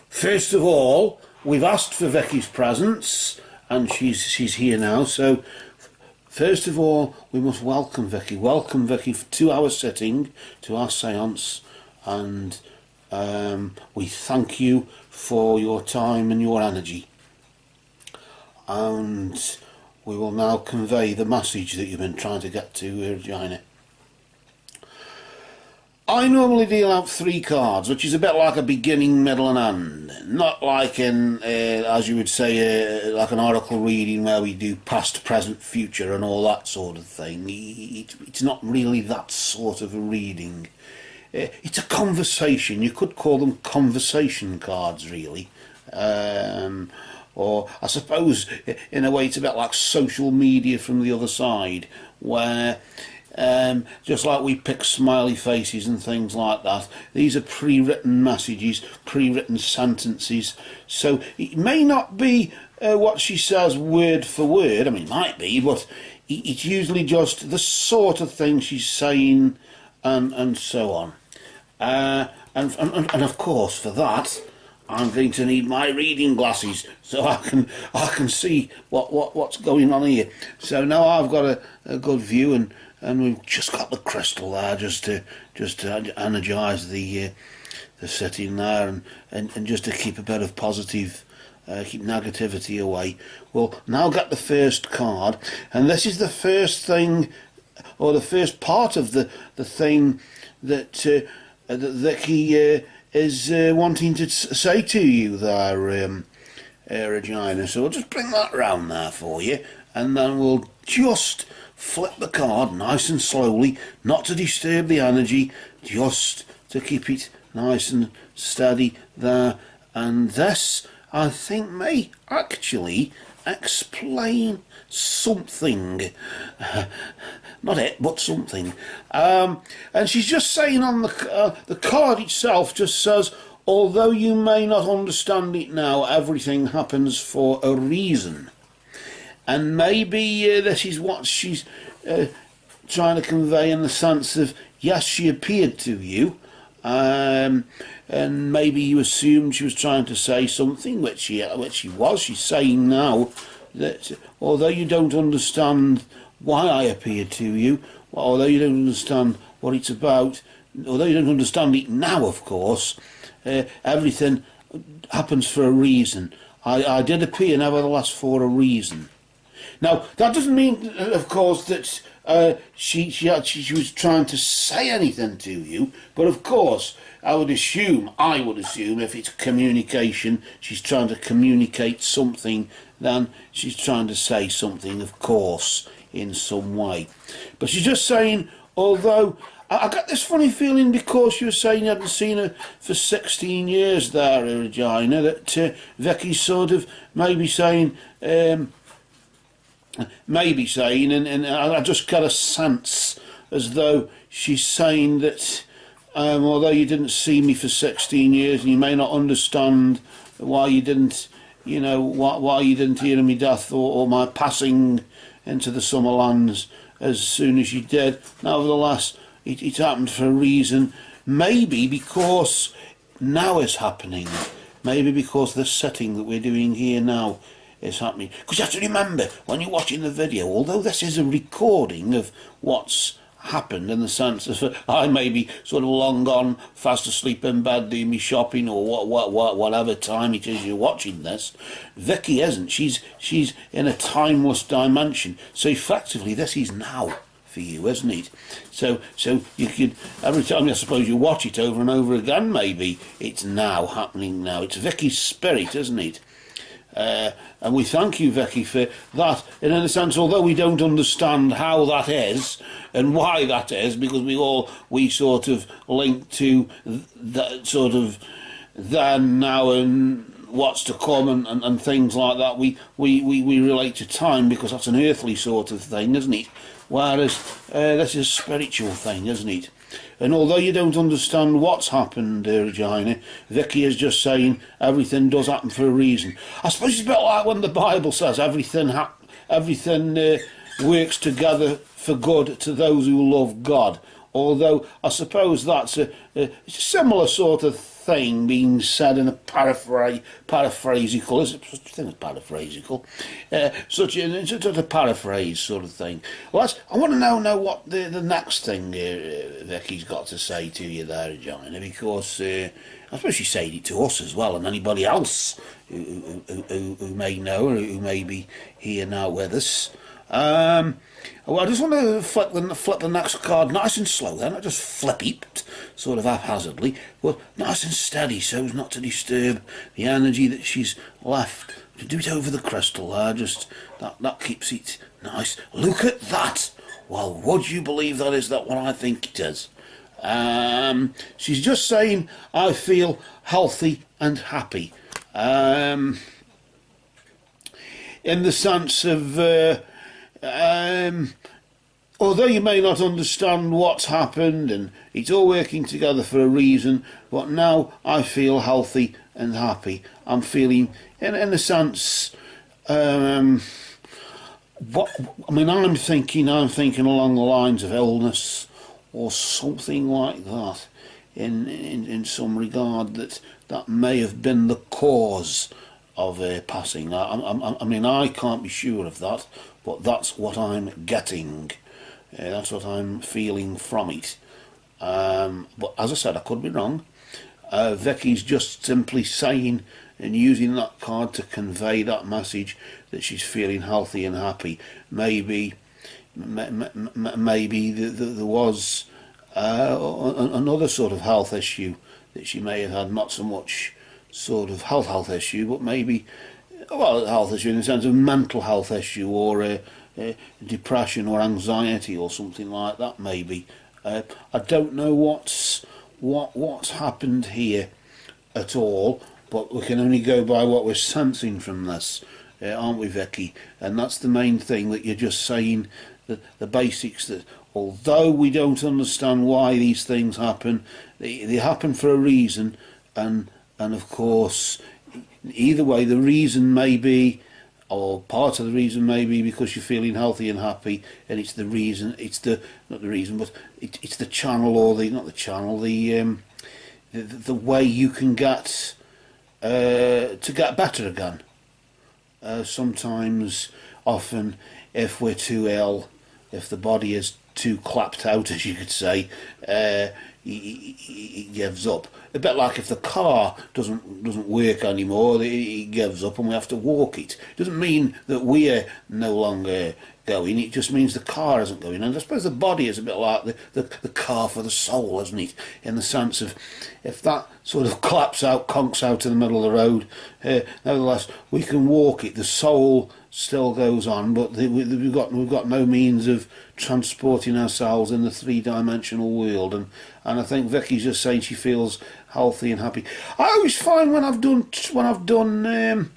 first of all we've asked for Vicky's presence, and she's here now. So first of all we must welcome Vicky to our sitting, to our séance, and we thank you for your time and your energy, and we will now convey the message that you've been trying to get to Regina. I normally deal out 3 cards, which is a bit like a beginning, middle and end. Not like in, as you would say, like an oracle reading where we do past, present, future and all that sort of thing. It's not really that sort of a reading. It's a conversation. You could call them conversation cards, really. Or I suppose, in a way, it's a bit like social media from the other side, where just like we pick smiley faces and things like that, these are pre-written messages, pre-written sentences, so it may not be what she says word for word. I mean, it might be, but it's usually just the sort of thing she's saying, and so on. And of course, for that, I'm going to need my reading glasses so I can see what's going on here. So now I've got a good view, and we've just got the crystal there just to energise the sitting there, and just to keep a bit of positive, keep negativity away. We'll now get the first card, and this is the first thing, or the first part of the thing that Vicky is wanting to say to you there, Regina. So we'll just bring that round there for you, and then we'll just flip the card nice and slowly, not to disturb the energy, just to keep it nice and steady there. And this, I think, may actually explain something. Not it, but something. And she's just saying on the card itself just says, although you may not understand it now, everything happens for a reason. And maybe this is what she's trying to convey, in the sense of, yes, she appeared to you, and maybe you assumed she was trying to say something, which she was. She's saying now that although you don't understand why I appeared to you, although you don't understand what it's about, although you don't understand it now, of course, everything happens for a reason. I did appear, nevertheless, for a reason. Now, that doesn't mean, of course, that she was trying to say anything to you, but of course, I would assume, if it's communication, she's trying to communicate something, then she's trying to say something, of course, in some way. But she's just saying, although I got this funny feeling because you were saying you hadn't seen her for 16 years there, Regina, that Vicky's sort of maybe saying, and I just got a sense as though she's saying that although you didn't see me for 16 years and you may not understand why you didn't, you know, why you didn't hear of my death or my passing into the Summerlands as soon as you did, nevertheless, it happened for a reason. Maybe because now it's happening. Maybe because the setting that we're doing here now is happening. Because you have to remember, when you're watching the video, although this is a recording of what's happened in the sense of I may be sort of long gone, fast asleep in bed doing me shopping or whatever time it is you're watching this. Vicky isn't. She's in a timeless dimension. So effectively, this is now for you, isn't it? So you could, every time I suppose you watch it over and over again, maybe it's now happening now. It's Vicky's spirit, isn't it? And we thank you, Vicky, for that. And in a sense, although we don't understand how that is and why that is, because we sort of link to that sort of then, now, and what's to come and things like that. We relate to time because that's an earthly sort of thing, isn't it? Whereas this is a spiritual thing, isn't it? And although you don't understand what's happened, Regina, Vicky is just saying everything does happen for a reason. I suppose it's a bit like when the Bible says everything works together for good to those who love God. Although I suppose that's a similar sort of thing being said in a paraphrasical, is it such a thing as paraphrasical? Such a paraphrase sort of thing. Well, I want to know what the next thing Vicky's got to say to you there, Regina, because I suppose she's saying it to us as well, and anybody else who may know or who may be here now with us. Well, I just want to flip the next card nice and slow then, not just flip it, sort of haphazardly, but nice and steady so as not to disturb the energy that she's left. To do it over the crystal there, just, that keeps it nice. Look at that! Well, would you believe that is that what I think it is? She's just saying, I feel healthy and happy. In the sense of... although you may not understand what's happened and it's all working together for a reason, but now I feel healthy and happy. I'm feeling, in a sense, I'm thinking along the lines of illness or something like that in some regard that may have been the cause of passing. I can't be sure of that, but that's what I'm getting. That's what I'm feeling from it. But as I said, I could be wrong. Vicky's just simply saying and using that card to convey that message that she's feeling healthy and happy. Maybe there was another sort of health issue that she may have had, not so much sort of health issue, but maybe, well, health issue in the sense of mental health issue or depression or anxiety or something like that, maybe. I don't know what's happened here at all, but we can only go by what we're sensing from this, aren't we, Vicky? And that's the main thing, that you're just saying the basics, that although we don't understand why these things happen, they happen for a reason, and of course, either way, the reason may be, or part of the reason may be because you're feeling healthy and happy, and it's the reason, it's the channel, or the way you can get to get better again. Sometimes, often, if we're too ill, if the body is too clapped out, as you could say, he gives up. A bit like if the car doesn't work anymore, he gives up and we have to walk it. It doesn't mean that we're no longer going, it just means the car isn't going. And I suppose the body is a bit like the car for the soul, isn't it? In the sense of, if that sort of claps out, conks out in the middle of the road, nevertheless, we can walk it. The soul still goes on, but we've got no means of transporting ourselves in the three-dimensional world, and I think Vicky's just saying she feels healthy and happy. I always find when I've done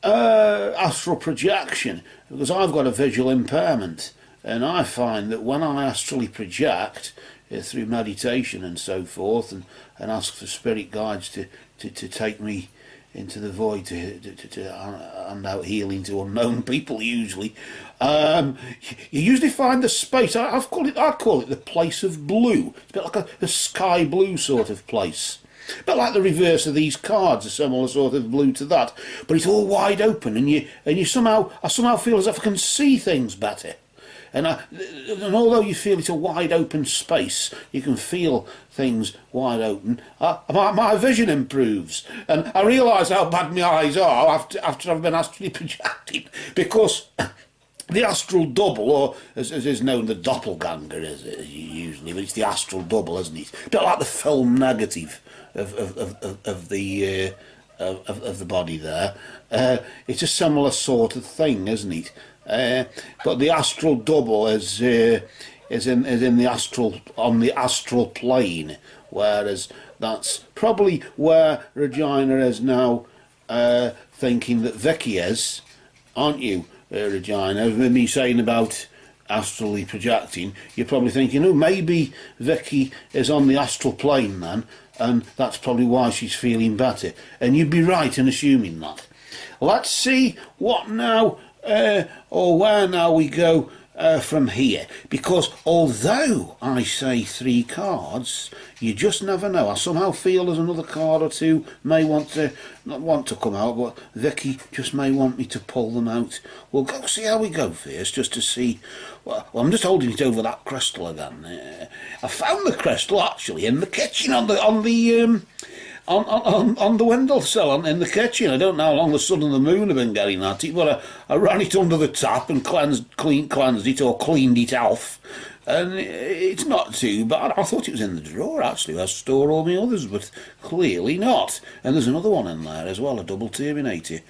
astral projection, because I've got a visual impairment, and I find that when I astrally project through meditation and so forth, and ask for spirit guides to take me into the void to hand out healing to unknown people, usually, you usually find the space. I call it the place of blue. It's a bit like a sky blue sort of place. A bit like the reverse of these cards, a similar sort of blue to that, but it's all wide open, and I somehow feel as if I can see things better. And although you feel it's a wide open space, you can feel things wide open. My vision improves, and I realise how bad my eyes are after I've been astrally projected, because the astral double, or as is known, the doppelganger is usually, but it's the astral double, isn't it? A bit like the film negative of the body there. It's a similar sort of thing, isn't it? But the astral double is in on the astral plane, whereas that's probably where Regina is now thinking that Vicky is, aren't you, Regina? With me saying about astrally projecting, you're probably thinking, oh, maybe Vicky is on the astral plane then, and that's probably why she's feeling better. And you'd be right in assuming that. Let's see what now, or where now we go from here, because although I say 3 cards, you just never know. I somehow feel there's another card or two may not want to come out, but Vicky just may want me to pull them out. We'll go see how we go first, just to see. Well, I'm just holding it over that crystal again. I found the crystal actually in the kitchen on the windowsill in the kitchen. I don't know how long the sun and the moon have been getting at it, but I ran it under the tap and cleansed it, or cleaned it off, and it's not too bad. I thought it was in the drawer actually where I store all my others, but clearly not. And there's another one in there as well, a double terminator,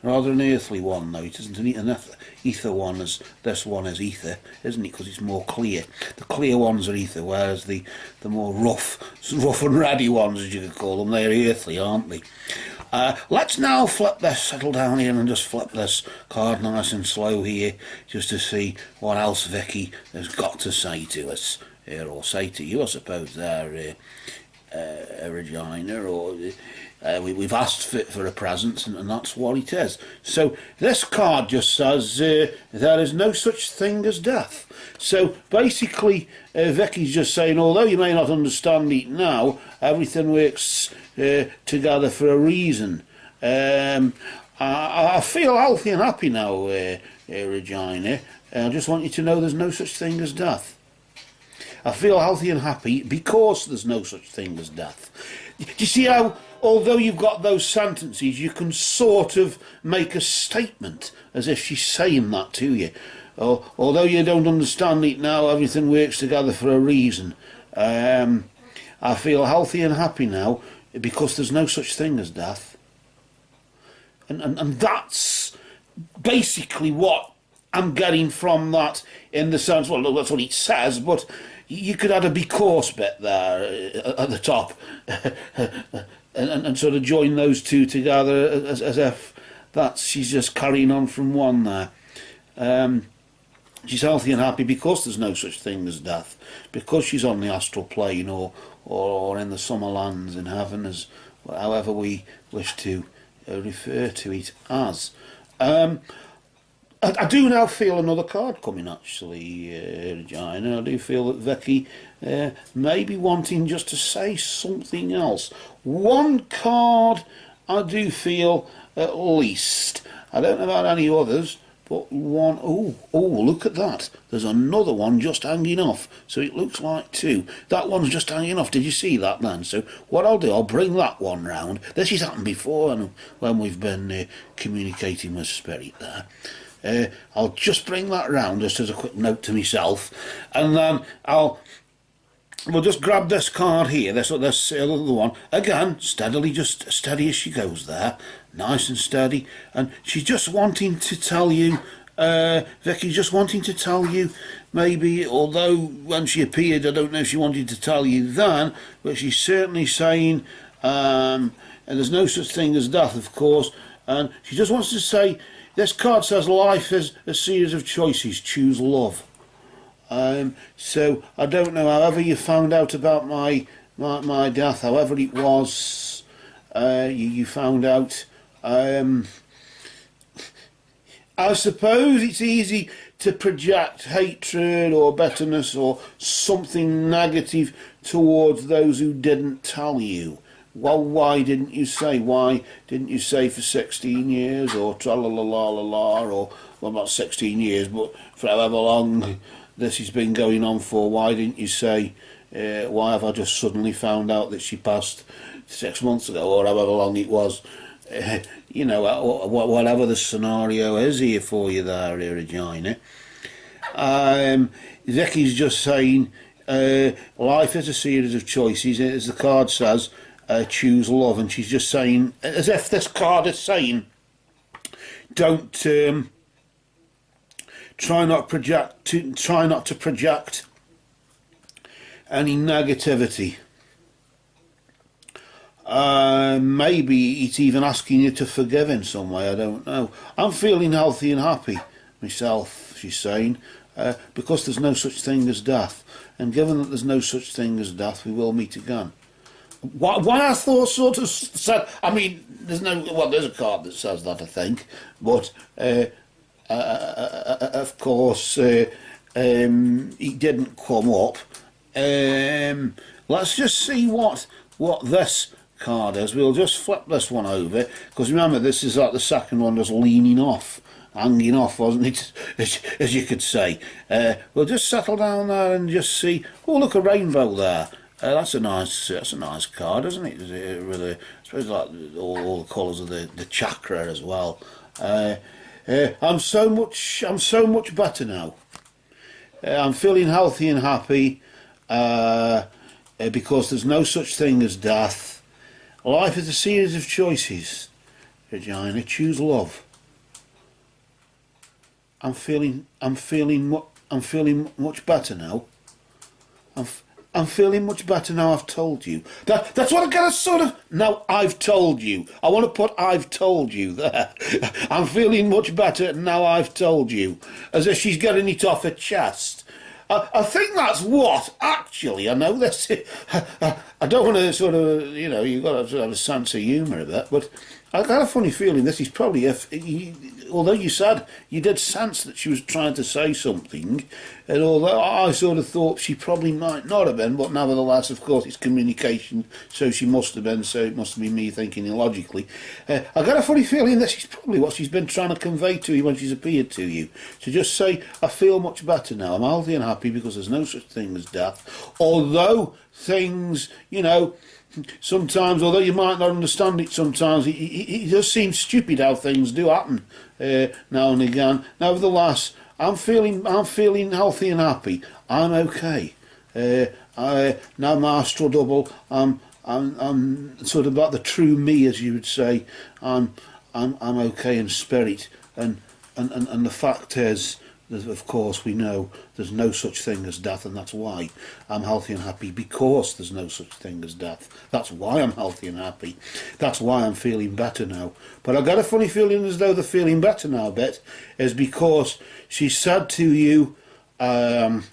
rather an earthly one though. It isn't an ether one, as this one is ether, isn't it, because it's more clear. The clear ones are ether, whereas the more rough and ready ones, as you could call them, they're earthly, aren't they? Let's now settle down here and just flip this card nice and slow here, just to see what else Vicky has got to say to us, or say to you, I suppose, there, Regina, or we've asked for a present, and that's what it is. So this card just says there is no such thing as death. So basically Vicky's just saying, although you may not understand it now, everything works together for a reason. I feel healthy and happy now, Regina. I just want you to know there's no such thing as death. I feel healthy and happy because there's no such thing as death. Do you see how, although you've got those sentences, you can sort of make a statement as if she's saying that to you? Although you don't understand it now, everything works together for a reason. I feel healthy and happy now because there's no such thing as death. And that's basically what I'm getting from that, in the sense, well, that's what it says, but you could add a because bit there at the top and sort of join those two together as if she's just carrying on from one there. She's healthy and happy because there's no such thing as death, because she's on the astral plane, or in the summer lands in heaven, as however we wish to refer to it as. I do now feel another card coming, actually, Regina. I do feel that Vicky may be wanting just to say something else. One card I do feel, at least. I don't know about any others, but one. Oh, look at that. There's another one just hanging off. So it looks like 2. That one's just hanging off. Did you see that then? So what I'll do, I'll bring that one round. This has happened before, and when we've been communicating with Spirit there. I'll just bring that round just as a quick note to myself, and then we'll just grab this card here, this other one, again, steady as she goes there, nice and steady, and she's just wanting to tell you, Vicky's just wanting to tell you, maybe, although when she appeared, I don't know if she wanted to tell you then, but she's certainly saying, and there's no such thing as death, of course, and she just wants to say, this card says life is a series of choices, choose love. So I don't know, however you found out about my death, however it was, you found out, I suppose it's easy to project hatred or bitterness or something negative towards those who didn't tell you. Well, why didn't you say? Why didn't you say for 16 years or tra-la-la-la-la-la, or, well, not 16 years, but for however long this has been going on for? Why didn't you say, why have I just suddenly found out that she passed 6 months ago, or however long it was? You know, whatever the scenario is here for you there, Regina. Vicky's just saying, life is a series of choices, as the card says, choose love, and she's just saying, as if this card is saying, don't try not to project any negativity. Maybe it's even asking you to forgive in some way, I don't know. I'm feeling healthy and happy myself, she's saying, because there's no such thing as death. And given that there's no such thing as death, we will meet again. Why I thought sort of said, I mean, there's a card that says that, I think, but of course it didn't come up. Let's just see what this card is. We'll just flip this one over, because remember, this is like the second one, just leaning off, hanging off, wasn't it, as you could say. We'll just settle down there and just see. Oh, look, a rainbow there. That's a nice card, isn't it? Really, I suppose like all the colours of the chakra as well. I'm so much better now. I'm feeling healthy and happy, because there's no such thing as death. Life is a series of choices, Regina. Choose love. I'm feeling much better now. I'm feeling much better now I've told you. That's what I gotta sort of... Now I've told you. I want to put I've told you there. I'm feeling much better now I've told you. As if she's getting it off her chest. I think that's what, actually, I know this... I don't want to sort of, you know, you've got to have a sense of humour a bit, but I got a funny feeling this is probably, although you said you did sense that she was trying to say something, and although I sort of thought she probably might not have been, but nevertheless, of course, it's communication, so she must have been, so it must have been me thinking illogically. I got a funny feeling this is probably what she's been trying to convey to you when she's appeared to you. To just say, I feel much better now, I'm healthy and happy because there's no such thing as death, although things, you know, sometimes, although you might not understand it sometimes, it does seem stupid how things do happen now and again. Nevertheless, I'm feeling healthy and happy. I'm okay. Now my astral double, I'm sort of about the true me, as you would say. I'm okay in spirit, and the fact is, of course, we know there's no such thing as death, and that's why I'm healthy and happy, because there's no such thing as death. That's why I'm healthy and happy. That's why I'm feeling better now. But I got a funny feeling as though the feeling better now bit is because she said to you, life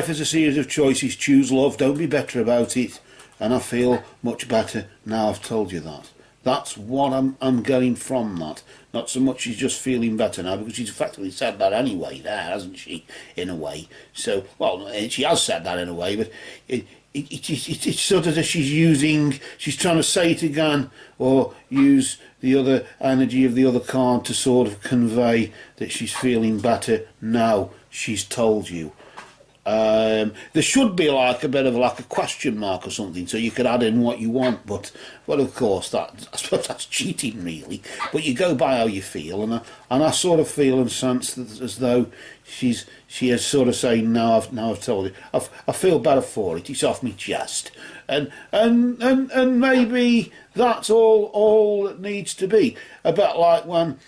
is a series of choices, choose love, don't be bitter about it, and I feel much better now I've told you that. That's what I'm getting from that. Not so much she's just feeling better now, because she's effectively said that anyway there, hasn't she, in a way. So, well, she has said that in a way, but it's sort of as she's trying to say it again, or use the other energy of the other card to sort of convey that she's feeling better now she's told you. There should be like a bit of like a question mark or something, so you could add in what you want, but well, of course, I suppose that's cheating really, but you go by how you feel, and I sort of feel and sense that as though she is sort of saying, now I've told you, I feel better for it, it's off my chest, and maybe that's all it needs to be. A bit like when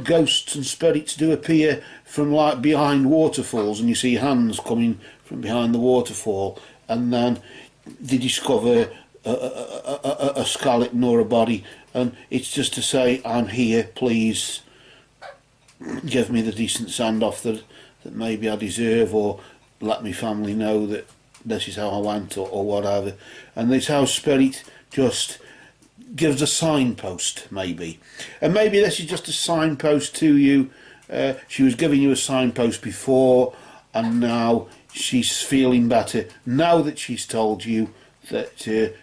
ghosts and spirits do appear from like behind waterfalls, and you see hands coming from behind the waterfall, and then they discover a skeleton or a body, and it's just to say, I'm here, please give me the decent send off that maybe I deserve, or let me family know that this is how I went, or whatever. And this how spirit just gives a signpost, maybe. And maybe this is just a signpost to you. She was giving you a signpost before, and now she's feeling better. Now that she's told you that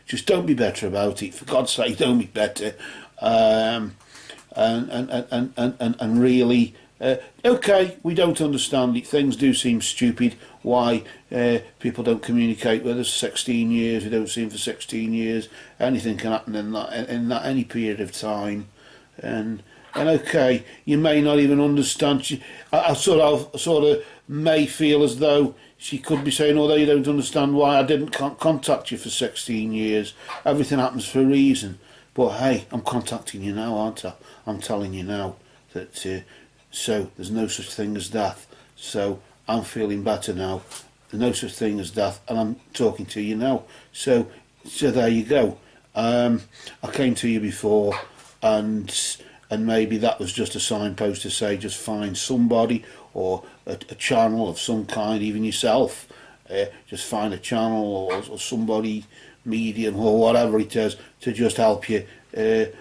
just don't be better about it. For God's sake, don't be better. And really, okay, we don't understand it. Things do seem stupid. Why people don't communicate with us 16 years? We don't see them for 16 years. Anything can happen in that any period of time. And okay, you may not even understand. I sort of may feel as though she could be saying, although you don't understand why I didn't contact you for 16 years. Everything happens for a reason. But hey, I'm contacting you now, aren't I? I'm telling you now that so there's no such thing as death. So I'm feeling better now. There's no such thing as death, and I'm talking to you now. So there you go. I came to you before, and maybe that was just a signpost to say, just find somebody or a channel of some kind, even yourself. Just find a channel or somebody, medium or whatever it is, to just help you, to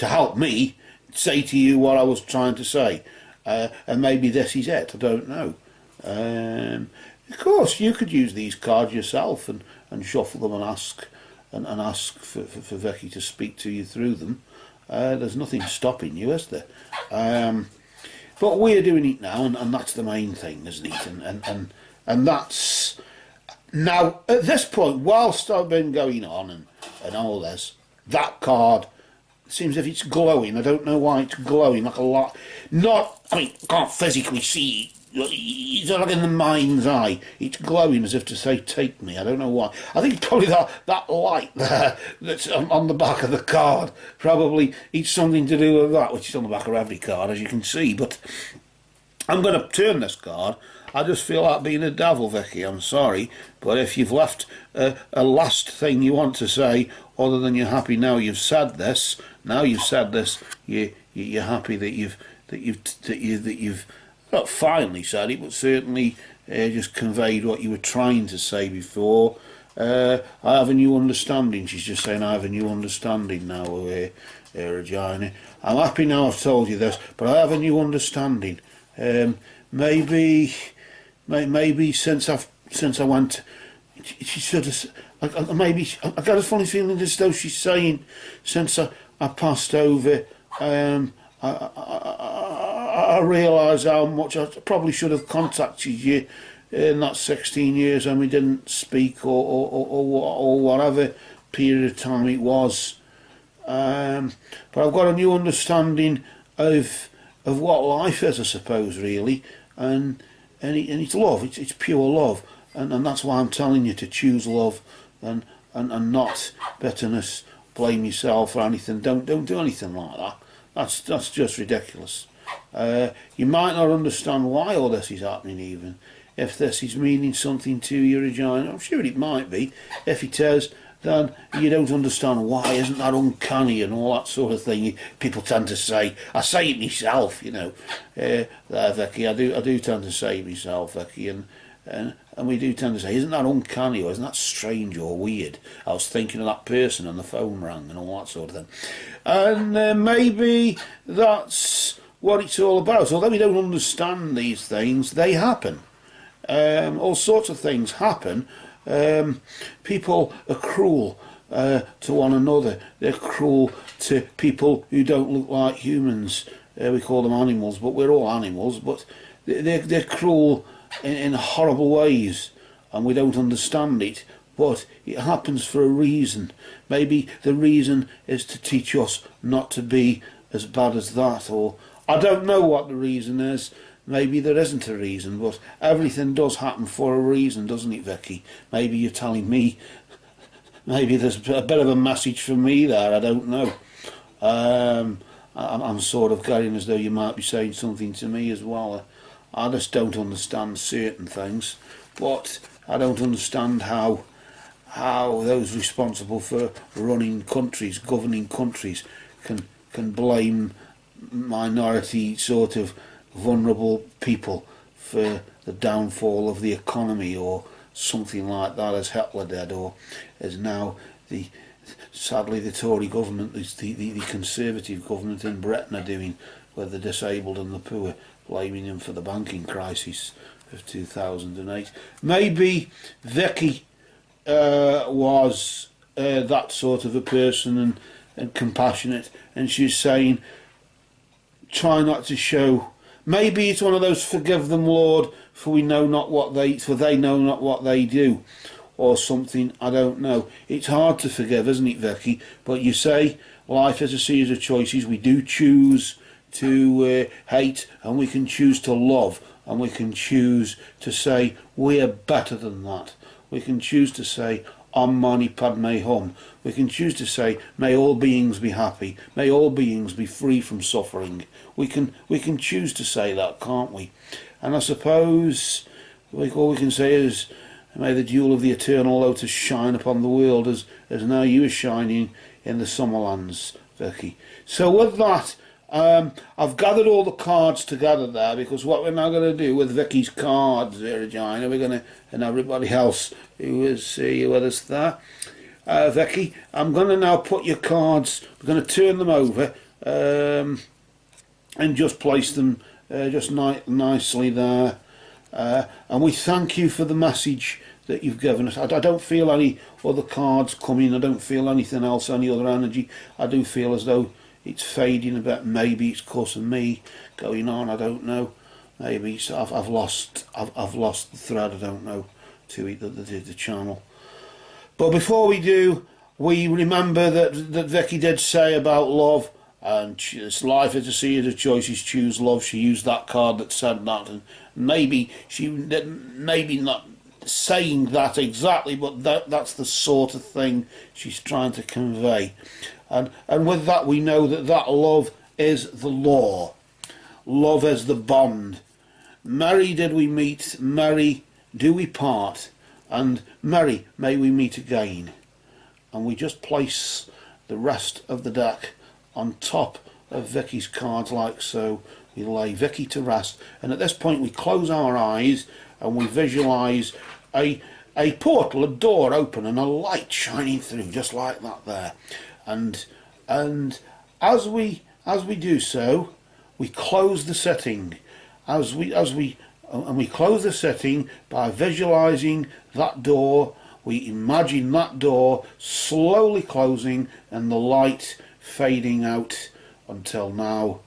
help me say to you what I was trying to say. And maybe this is it, I don't know. Of course, you could use these cards yourself and shuffle them and ask for Vicky to speak to you through them. There's nothing stopping you, is there? But we're doing it now, and that's the main thing, isn't it? And that's now at this point, whilst I've been going on and all this, that card seems as if it's glowing. I don't know why it's glowing like a lot. I mean, I can't physically see. It's like in the mind's eye. It's glowing as if to say, take me. I don't know why. I think it's probably that light there that's on the back of the card. Probably it's something to do with that, which is on the back of every card, as you can see. But I'm going to turn this card. I just feel like being a devil, Vicky. I'm sorry. But if you've left a last thing you want to say, other than you're happy now you've said this, you're happy that you've not finally said it, but certainly just conveyed what you were trying to say before. I have a new understanding. She's just saying, I have a new understanding now, Regina. I'm happy now I've told you this, but I have a new understanding. Maybe since I went, she sort of, maybe I got a funny feeling as though she's saying, since I passed over, I realise how much I probably should have contacted you in that 16 years when we didn't speak, or whatever period of time it was. But I've got a new understanding of what life is, I suppose, really, and it's love. It's pure love, and that's why I'm telling you to choose love, and not bitterness, blame yourself or anything. Don't do anything like that. That's just ridiculous. You might not understand why all this is happening, even if this is meaning something to you, Regina. I'm sure it might be. If it is, then you don't understand why. Isn't that uncanny and all that sort of thing? People tend to say. I say it myself, you know. There, Vicky, I do tend to say it myself, Vicky, and we do tend to say, isn't that uncanny, or isn't that strange or weird? I was thinking of that person and the phone rang and all that sort of thing. And maybe that's what it's all about. Although we don't understand these things, they happen. All sorts of things happen. People are cruel to one another. They're cruel to people who don't look like humans. We call them animals, but we're all animals. But they're cruel in horrible ways, and we don't understand it. But it happens for a reason. Maybe the reason is to teach us not to be as bad as that, or I don't know what the reason is. Maybe there isn't a reason, but everything does happen for a reason, doesn't it, Vicky? Maybe you're telling me maybe there's a bit of a message for me there, I don't know. I'm sort of getting as though you might be saying something to me as well. I just don't understand certain things, but I don't understand how those responsible for running countries, governing countries, can blame minority sort of vulnerable people for the downfall of the economy or something like that, as Hitler did, or as now sadly the Tory government, the Conservative government in Britain are doing with the disabled and the poor, blaming them for the banking crisis of 2008. Maybe Vicky was that sort of a person and compassionate, and she's saying, try not to show. Maybe it's one of those "forgive them, Lord, for they know not what they do," or something. I don't know. It's hard to forgive, isn't it, Vicky? But you say life is a series of choices. We do choose to hate, and we can choose to love, and we can choose to say we are better than that. We can choose to say Om Mani Padme Hum. We can choose to say may all beings be happy, may all beings be free from suffering. We can choose to say that, can't we? And I suppose all we can say is may the jewel of the eternal lotus shine upon the world as now you are shining in the Summerlands, Vicky. So with that, I've gathered all the cards together there, because what we're now going to do with Vicky's cards, Regina, we're going to, and everybody else who is here with us there, Vicky, I'm going to now put your cards, we're going to turn them over and just place them just nicely there, and we thank you for the message that you've given us. I don't feel any other cards coming, I don't feel anything else, any other energy. I do feel as though it's fading a bit. Maybe it's because of me going on, I don't know. Maybe it's, I've lost the thread, I don't know, to it, the channel. But before we do, we remember that Vicky did say about love, and this life is a series of choices, choose love. She used that card that said that, and maybe not saying that exactly, but that's the sort of thing she's trying to convey. And with that, we know that love is the law. Love is the bond. Merry did we meet, merry do we part, and merry may we meet again. And we just place the rest of the deck on top of Vicky's cards like so. We lay Vicky to rest, and at this point we close our eyes and we visualise a portal, a door open and a light shining through, just like that there. And as we do so, we close the setting. We close the setting by visualizing that door. We imagine that door slowly closing and the light fading out until now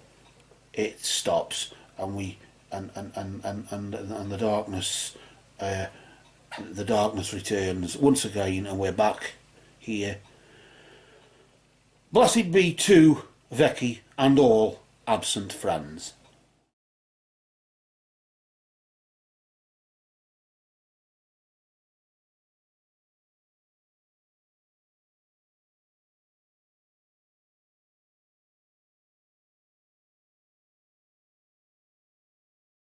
it stops, and the darkness returns once again, and we're back here. Blessed be to Vicky and all absent friends.